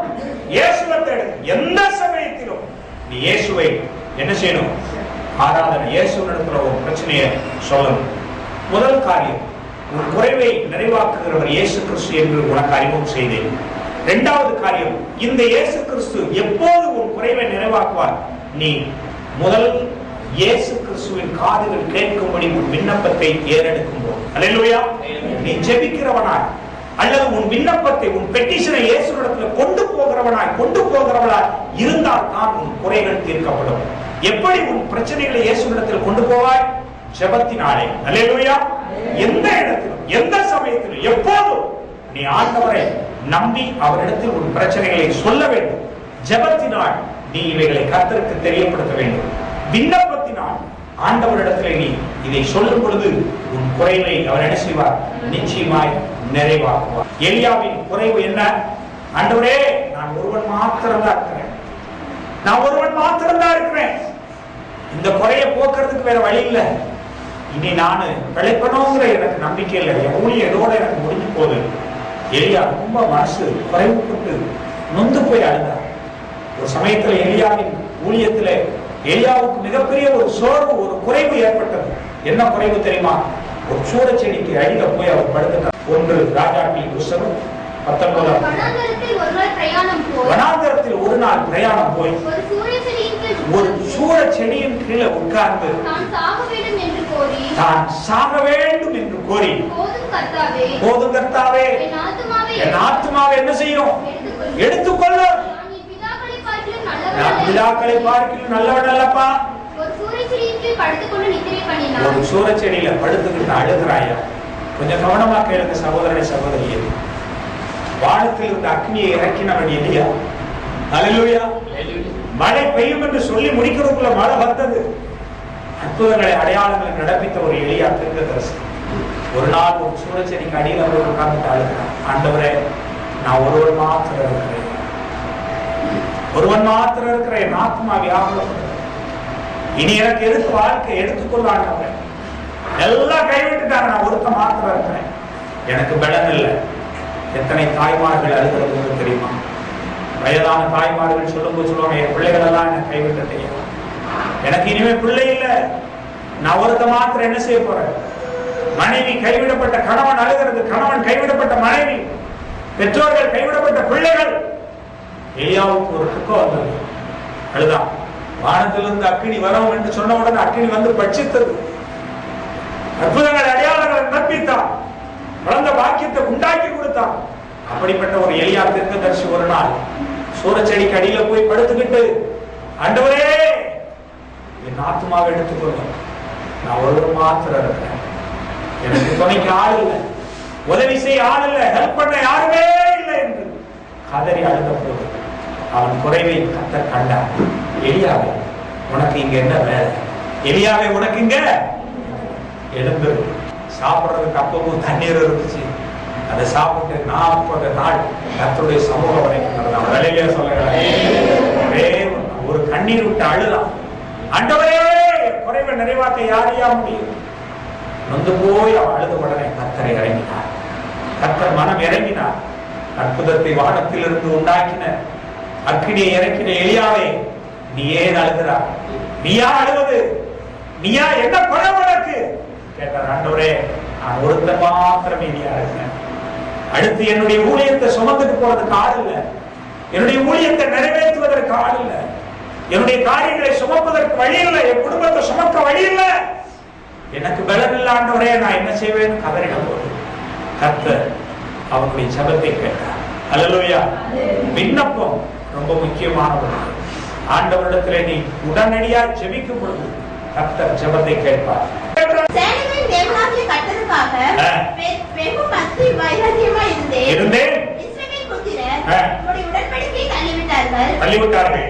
இயேசுவை தேடு. எந்த சமயத்திலும் நீ இயேசுவை என்ன செய்யணும்? ஆராதனை. இயேசுவிடத்துல ஒரு பிரச்சனையை சொல்லணும். முதல் காரியம், உன் குறைவை நிறைவாக்குகிறவர் இயேசு கிறிஸ்து என்று உனக்கு அறிமுகம் செய்தேன். இரண்டாவது காரியம், இந்த இயேசு கிறிஸ்து எப்போது உன் குறைவை நிறைவாக்குவார்? நீ முதல் இயேசு கிறிஸ்துவின் காதுகள் கேட்கும்படி உன் விண்ணப்பத்தை ஏறெடுக்கும் போது, அல்லேலூயா, நீ ஜெபிக்கிறவனாய் அல்லது உன் விண்ணப்பத்தை, உன் பெட்டிஷனை இயேசுவிடத்துல கொண்டு போகிறவனாய் இருந்தால் தான் உன் குறைகள் தீர்க்கப்படும். எப்படி உன் பிரச்சனைகளை இயேசுவிடத்தில் கொண்டு போவாய்? ஜெபத்தினாலே. அல்லேலூயா. எந்த இடத்திலும், எந்த சமயத்திலும், எப்போதும் நீ ஆண்டவரை நம்பி அவரிடத்தில் உன் பிரச்சனைகளை சொல்ல வேண்டும். ஜெபத்தினால் நீ இவைகளை கர்த்தருக்கு தெரியப்படுத்த வேண்டும். விண்ணப்பத்தினால் ஆண்டவரிடத்தில் நீ இதை சொல்லும் பொழுது உன் குறைவை அவர் என்ன செய்வார்? நிச்சயமாய் நிறைவாக்குவார். எலியாவின் குறைவு என்ன? ஆண்டவரே, நான் ஒருவன் மாத்திரம் தான் இருக்கிறேன், நான் ஒருவன் மாத்திரம் தான் இருக்கிறேன், இந்த குறைய போக்குறதுக்கு வேற வழி இல்லை, இனி நானு பிழைப்பணுங்கிற எனக்கு நம்பிக்கை இல்லை, என் ஊழியம் இதோட எனக்கு முடிஞ்சு போகுது. எலியா ரொம்ப மனசு குறைவுபட்டு நொந்து போய் அழுதார். ஒரு சமயத்துல எலியாவின் ஊழியத்துல எலியாவுக்கு மிகப்பெரிய ஒரு சோர்வு, ஒரு குறைவு ஏற்பட்டது. என்ன குறைவு தெரியுமா? ஒரு சூரச்செடிக்கு அடியில போய் அவர் படுத்துட்டார். 1 ராஜாக்களின் புஸ்தகம் 19. வனாந்தரத்தில் ஒரு நாள் பிரயாணம் போய் ஒரு சூரச்செடியின் கீழே உட்கார்ந்து தான் சாக வேண்டும் என்று கோரி, போதும் கர்த்தாவே, என் ஆத்துமாவை என்ன செய்யும்? எடுத்துக்கொள்ள. நான் பிதாக்களை பார்க்கிலும் நல்லவன் அல்லப்பா. ஒரு சூரச்செடியில படுத்துக்கிட்டு அழுகிறாயா? கொஞ்சம் கவனமா கேளுங்க சகோதரனை சகோதரியே. வானத்தில் இருந்த அக்னியை இறக்கினவன் எலியா. அல்லேலூயா. மழை பெய்யும் என்று சொல்லி முடிக்கிறதுக்குள்ள மழை வந்தது. அற்புதங்களை அடையாளங்களை நடப்பித்த ஒரு எலியா தீர்க்கதரிசி ஒரு நாள் ஒரு சூரச்செடிக்கு அடியில் அவர் உட்கார்ந்து அழுகிறான். ஆண்டவரே, நான் ஒருவன் மாத்திரம் இருக்கிறேன், ஒருவன் மாத்திரம் இருக்கிறேன், ஆத்மா வியாகுலம், இனி எனக்கு எதுக்கு வாழ்க்கை? எடுத்துக்கொள்ளாங்க. எல்லாம் கைவிட்டுட்டாங்க, நான் ஒருத்த மாத்திரம் இருக்கிறேன், எனக்கு பலம் இல்லை. எத்தனை தாய்மார்கள் அழுகிறது தெரியுமா? வயதான தாய்மார்கள் சொல்லும்போது சொல்லுவாங்க, என் பிள்ளைகள் எல்லாம் எனக்கு கைவிட்ட தெரியும், எனக்கு இனிமே பிள்ளை இல்லை, நான் ஒருத்த மாத்திரம் என்ன செய்ய போறேன்? மனைவி கைவிடப்பட்ட கணவன் அழுகிறது, கணவன் கைவிடப்பட்ட மனைவி, பெற்றோர்கள் கைவிடப்பட்ட பிள்ளைகள். எலியாவுக்கு ஒரு துக்கம் வந்தது, அழுதான். வானத்திலிருந்து அக்கினி வரும் என்று சொன்ன உடனே அக்கினி வந்து பட்சித்தது. அற்புதங்கள் அடையாளங்களை நடப்பித்தான், வளர்ந்த பாக்கியத்தை உண்டாக்கி கொடுத்தான். அப்படிப்பட்ட ஒரு எலியா தீர்க்கதரிசி ஒரு நாள் சூரச்செடிக்கு அடியில போய் படுத்துக்கிட்டு, ஆண்டவரே, என் ஆத்துமாவை எடுத்துக்கொள்ள, நான் ஒரு மாத்திரம் இருக்கிறேன், எனக்கு துணைக்கு ஆள் இல்லை, உதவி செய்ய ஆள் இல்லை, ஹெல்ப் பண்ண யாருமே இல்லை என்று கதறி அழுத போது அவன் குறைவை கர்த்தர் கண்டார். எலியாவே, உனக்கு இங்க என்ன வேலை? எலியாவே, உனக்கு இங்க எழுந்து சாப்பிடுறதுக்கு அப்பவும் தண்ணீர் இருந்துச்சு, அதை சாப்பிட்டு 40 நாள் கர்த்தருடைய சமூகம் வரைக்கும் வேலையிலே சொல்லுகிறேன். ஒரு கண்ணீர் விட்டு அழுதான். ஆண்டவரே, குறைவை நிறைவாக்க யாரையா முடியும்? நொந்து போய் அவன் அழுத உடனே கர்த்தரை இறங்கினார். கர்த்தர் மனம் இறங்கினார். அற்புதத்தை வானத்திலிருந்து உண்டாக்கின அக்கினியை இறக்கின எலியாவே, நீ ஏன் அழுகிறாய்? நீயா அழுவது? நீயா என்ன குறை உனக்கு கேட்டார். ஆண்டவரே, நான் ஒருத்தன் மாத்திரமே நீ அழுகிறேன், அடுத்து என்னுடைய ஊழியத்தை சுமந்துட்டு போறதுக்கு ஆள் இல்லை, என்னுடைய ஊழியத்தை நிறைவேற்றுவதற்கு ஆள் இல்லை, என்னுடைய காரியங்களை சுமப்பதற்கு வழி இல்லை, என் குடும்பத்தை சுமக்க வழி இல்லை, எனக்கு பலம் இல்லை ஆண்டவரே, நான் என்ன செய்வேன் கதறின போது கர்த்தர் அவனுடைய ஜெபத்தை கேட்டார். அல்லேலூயா. விண்ணப்பம் ரொம்ப முக்கியமானது. ஆண்டவரிடத்திலே நீ உடனடியா ஜெபிக்கும் பொழுது கர்த்தர் ஜெபத்தை கேட்பார். தள்ளிவிட்டார்கள்.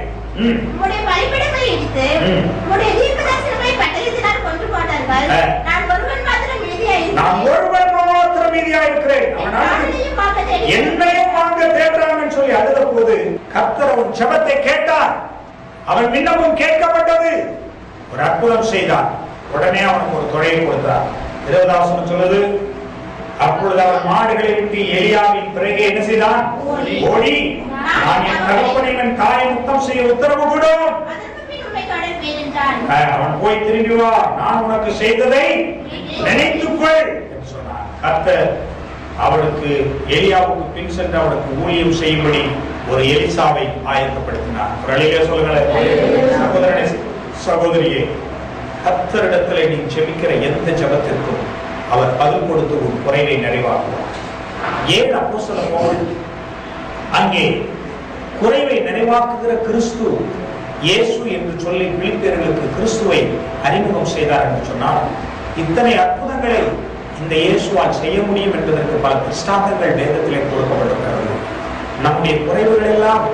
நான் ஒருவன் மாத்திரம் மீதியா இருக்கிறேன், என்னையும் வாங்க தேடுறாங்கன்னு சொல்லி அழுத போது கர்த்தர் அவன் ஜெபத்தை கேட்டார். அவன் விண்ணப்பம் கேட்கப்பட்டது. ஒரு அற்புதம் செய்தார். உடனே அவனுக்கு ஒரு தொகையை கொடுத்தார். 20 வசனம் சொல்லுது, அப்பொழுது அவன் மாடுகளை விட்டு எலியாவின் பிறகு என்ன செய்தான்? ஓடி, நான் என் தகப்பனை என் தாயை முத்தம் செய்ய உத்தரவு கொடும். அவன் போய் திரும்பி வா, நான் உனக்கு செய்ததை நினைத்துக்கொள் என்று சொன்னார். கர்த்தர் அவளுக்கு எலியாவுக்கு பின் சென்று அவளுக்கு ஊழியம் செய்யும்படி ஒரு எலிசாவை ஆயத்தப்படுத்தினார். சகோதரனே சகோதரியே, கர்த்தரிடத்தில் நீ ஜெபிக்கிற எந்த ஜெபத்திற்கும் அவர் பதில் கொடுத்து ஒரு குறைவை நிறைவாக்குவார். ஏன் அப்போஸ்தலர் பவுல் அங்கே குறைவை நிறைவாக்குகிற கிறிஸ்து இயேசு என்று சொல்லி பிலிப்பியர்களுக்கு கிறிஸ்துவை அறிமுகம் செய்தார் என்று சொன்னால், இத்தனை அற்புதங்களை இந்த இயேசுவால் செய்ய முடியும் என்பதற்கு பல திருஷ்டாந்தங்கள் வேதத்திலே கொடுக்கப்பட்டிருக்கிறது. நம்முடைய குறைவுகள் எல்லாம்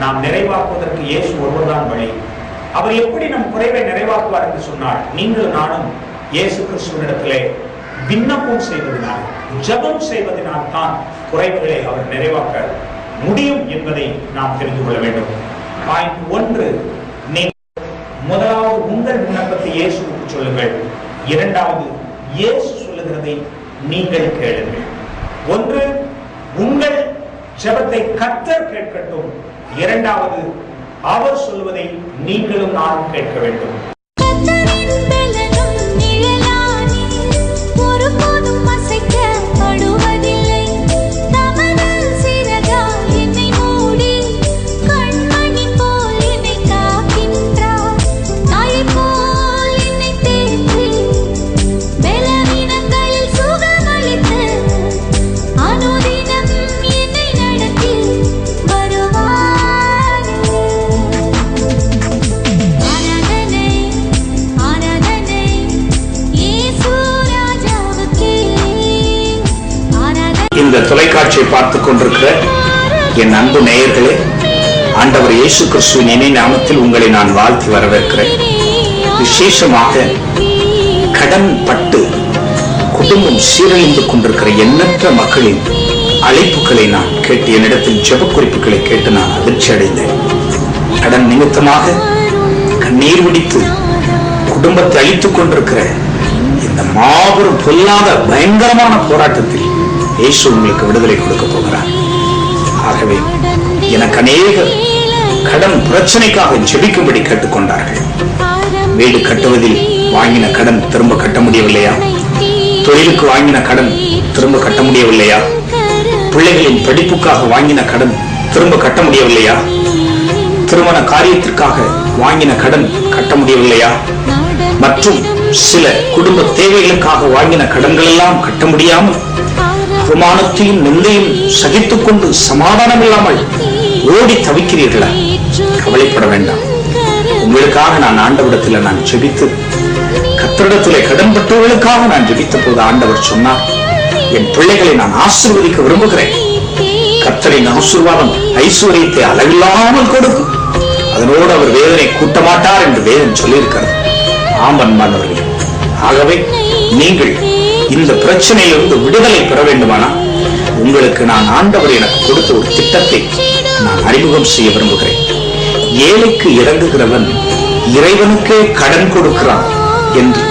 நாம் நிறைவாக்குவதற்கு இயேசு ஒருவர்தான் வழி. அவர் எப்படி நம் குறைவை நிறைவாக்குவார் என்று சொன்னார், நீங்கள் நானும் இயேசு கிறிஸ்துவினிடத்திலே விண்ணப்பம் செய்வதனால், ஜெபம் செய்வதனால் தான் குறைவுகளை அவர் நிறைவாக்க முடியும் என்பதை நாம் தெரிந்து கொள்ள வேண்டும். பாயிண்ட் 1, முதலாவது உங்கள் விண்ணப்பத்தை இயேசுவுக்கு சொல்லுங்கள். இரண்டாவது, இயேசு சொல்லுகிறதை நீங்கள் கேளுங்கள். ஒன்று, உங்கள் ஜெபத்தை கர்த்தர் கேட்கட்டும். இரண்டாவது, அவர் சொல்வதை நீங்களும் நானும் கேட்க வேண்டும். இந்த தொலைக்காட்சியை பார்த்துக் கொண்டிருக்கிற என் அன்பு நேயர்களே, ஆண்டவர் இயேசு கிறிஸ்துவின் இறை நாமத்தில் உங்களை நான் வாழ்த்தி வரவேற்கிறேன். விசேஷமாக கடன் பட்டு குடும்பம் சீரழிந்து கொண்டிருக்கிற எண்ணற்ற மக்களின் அழைப்புகளை நான் கேட்டு, என்னிடத்தில் ஜெப குறிப்புகளை கேட்டு நான் அதிர்ச்சி அடைந்தேன். கடன் நிமித்தமாக கண்ணீர் விடித்து குடும்பத்தை அழித்துக் கொண்டிருக்கிற இந்த மாபெரும் பொல்லாத பயங்கரமான போராட்டத்தில் இயேசு உங்களுக்கு விடுதலை கொடுக்க போகிறார். ஆகவே எனக்கு அநேகர் கடன் பிரச்சனைக்காக ஜெபிக்கும்படி கேட்டுக்கொண்டார்கள். வீடு கட்டுவதில் வாங்கின கடன் திரும்ப கட்ட முடியவில்லையா? தொழிலுக்கு வாங்கின கடன் திரும்ப கட்ட முடியவில்லையா? பிள்ளைகளின் படிப்புக்காக வாங்கின கடன் திரும்ப கட்ட முடியவில்லையா? திருமண காரியத்திற்காக வாங்கின கடன் கட்ட முடியவில்லையா? மற்றும் சில குடும்ப தேவைகளுக்காக வாங்கின கடன்கள் எல்லாம் கட்ட முடியாமல் அவமானத்தையும் நிந்தையும் சகித்துக் கொண்டு சமாதானம் இல்லாமல் ஓடி தவிக்கிறீர்களா? கவலைப்பட வேண்டாம். உங்களுக்காக நான் ஆண்டவரிடத்தில் நான் ஜெபித்து, கர்த்தரிடத்திலே கடன் பட்டவர்களுக்காக நான் ஜெபித்த போது ஆண்டவர் சொன்னார், என் பிள்ளைகளை நான் ஆசீர்வதிக்க விரும்புகிறேன். கர்த்தரின் ஆசீர்வாதம் ஐஸ்வர்யத்தை அளவில்லாமல் கொடுக்கும், அதனோடு அவர் வேதனை கூட்ட மாட்டார் என்று வேதம் சொல்லியிருக்கிறது. ஆமன்பானவர்களே, ஆகவே நீங்கள் இந்த பிரச்சனையிலிருந்து விடுதலை பெற வேண்டுமானால் உங்களுக்கு நான் ஆண்டவர் எனக்கு கொடுத்த ஒரு திட்டத்தை நான் அறிமுகம் செய்ய விரும்புகிறேன். ஏழைக்கு இறங்குகிறவன் இறைவனுக்கே கடன் கொடுக்கிறான் என்று,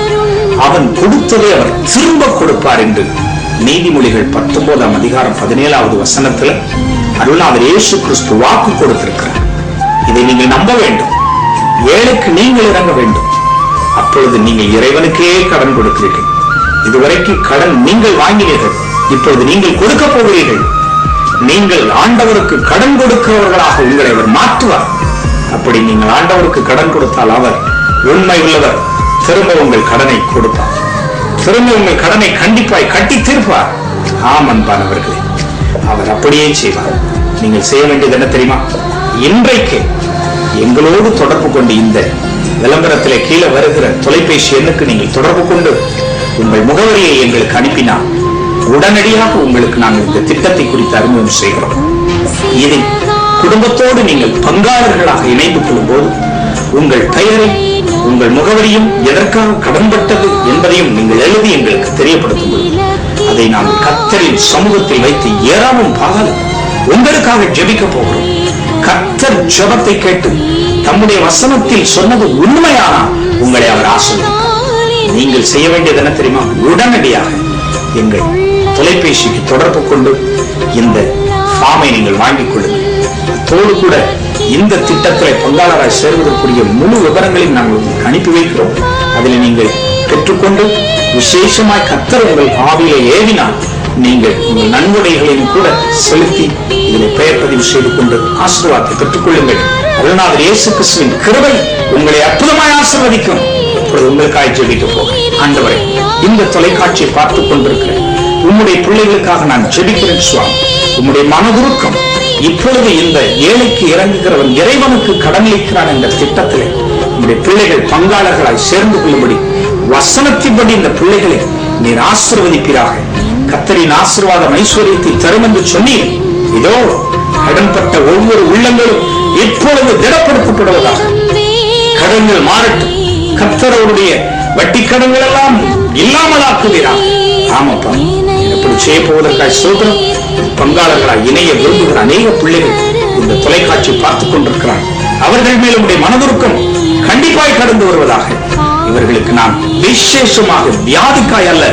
அவன் கொடுத்ததை அவர் திரும்ப கொடுப்பார் என்று நீதிமொழிகள் 19ஆம் அதிகாரம் 17வது வசனத்தில் அருள்நாதர் இயேசு கிறிஸ்து வாக்கு கொடுத்திருக்கிறார். இதை நீங்கள் நம்ப வேண்டும். ஏழைக்கு நீங்கள் இறங்க வேண்டும். அப்பொழுது நீங்கள் இறைவனுக்கே கடன் கொடுக்கிறீர்கள். இதுவரைக்கும் கடன் நீங்கள் வாங்கினீர்கள், இப்பொழுது நீங்கள் கொடுக்க போகிறீர்கள். நீங்கள் ஆண்டவருக்கு கடன் கொடுக்கிறவர்களாக உங்களை அவர் மாற்றுவார். அப்படி நீங்கள் ஆண்டவருக்கு கடன் கொடுத்தால் அவர் உண்மை உள்ளவர், திரும்ப உங்கள் கடனை கொடுப்பார். திரும்ப உங்கள் கடனை கண்டிப்பாய் கட்டி தீர்ப்பார். ஆமன்பானவர்களே, அவர் அப்படியே செய்வார். நீங்கள் செய்ய வேண்டியது என்ன தெரியுமா? இன்றைக்கு எங்களோடு தொடர்பு கொண்டு இந்த விளம்பரத்திலே கீழே வருகிற தொலைபேசி எண்ணுக்கு நீங்கள் தொடர்பு கொண்டு உங்கள் முகவரியை எங்களுக்கு அனுப்பினால் உடனடியாக உங்களுக்கு நாங்கள் இந்த திட்டத்தை குறித்து அறிமுகம் செய்கிறோம். இதில் குடும்பத்தோடு நீங்கள் பங்காளர்களாக இணைந்து கொள்ளும் போது உங்கள் பெயரை, உங்கள் முகவரியும், எதற்காக கடன்பட்டது என்பதையும் நீங்கள் எழுதி எங்களுக்கு தெரியப்படுத்தும் போது அதை நாங்கள் கர்த்தரின் சமூகத்தில் வைத்து ஏறாவும் பாகாலும் உங்களுக்காக ஜெபிக்க போகிறோம். கர்த்தர் ஜெபத்தை கேட்டு தம்முடைய வசனத்தில் சொன்னது உண்மையானா உங்களை அவர் ஆசீர்வதிப்பார். நீங்கள் செய்ய வேண்டியது என்ன தெரியுமா? உடனடியாக எங்கள் தொலைபேசிக்கு தொடர்பு கொண்டு இந்த ஃபார்மை நீங்கள் வாங்கிக் கொள்ளுங்கள். அதோடு கூட இந்த திட்டத்தில் பங்காளராய் சேர்வதற்குரிய முழு விவரங்களையும் நாங்கள் உங்களுக்கு அனுப்பி வைக்கிறோம். அதில் நீங்கள் பெற்றுக்கொண்டு விசேஷமாய் கர்த்தர் உங்கள் ஆவியை ஏவினால் நீங்கள் உங்கள் நன்கொடைகளையும் கூட செலுத்தி இதில் பெயர் பதிவு செய்து கொண்டு ஆசீர்வாதத்தை பெற்றுக் கொள்ளுங்கள். அருள்நாதர் இயேசு கிறிஸ்துவின் கிருபை உங்களை அற்புதமாய் ஆசீர்வதிக்கும். உங்களுக்காக ஜெபிக்க போகிறேன். ஆண்டவரே, இந்த தொலைக்காட்சியை பார்த்துக் கொண்டிருக்கிற உம்முடைய பிள்ளைகளுக்காக நான் ஜெபிக்கிறேன் சுவாமி. உம்முடைய மனதுருக்கம் இப்பொழுது இந்த ஏழைக்கு இறங்குகிறவன் இறைவனுக்கு கடனளிக்கிறான் என்ற திட்டத்திலே உம்முடைய பிள்ளைகள் பங்காளர்களாய் சேர்ந்து கொள்ளும்படி வசனத்தின்படி இந்த பிள்ளைகளை நீர் ஆசீர்வதிப்பீராக. கர்த்தரின் ஆசீர்வாதம் ஐஸ்வர்யத்தை தரும் என்று சொன்னீர். இதோ கடன்பட்ட ஒவ்வொரு உள்ளங்களும் இப்பொழுது திடப்படுத்தப்படுவதாக. கடன்கள் மாறட்டும். கர்த்தர் அவருடைய வட்டி கடன்கள் எல்லாம் இல்லாமலாக்குகிறார். ஆமாப்பா, எப்படி செய்ய போவதற்காக சோதரம் பங்காளர்களாக இணைய விரும்புகிற அநேக பிள்ளைகள் இந்த தொலைக்காட்சி பார்த்துக் கொண்டிருக்கிறார். அவர்கள் மேலும் மனதுருக்கம் கண்டிப்பாய் கடந்து வருவதாக. இவர்களுக்கு நான் விசேஷமாக வியாதிக்காய் அல்ல,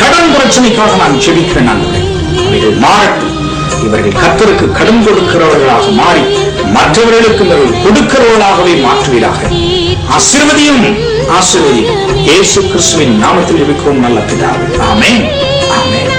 கடன் பிரச்சனைக்காக நான் ஜெபிக்கிறேன். அவைகள் மாறட்டும். இவர்கள் கர்த்தருக்கு கடன் கொடுக்கிறவர்களாக மாறி மற்றவர்களுக்கு இவர்கள் கொடுக்கிறவர்களாகவே மாற்றுவீராக. ஆசீர்வதியும் ஆசீர்வதியும். இயேசு கிறிஸ்துவின் நாமத்தில் ஜெபிக்கிறோம் நல்ல பிதாவே. ஆமென். ஆமென்.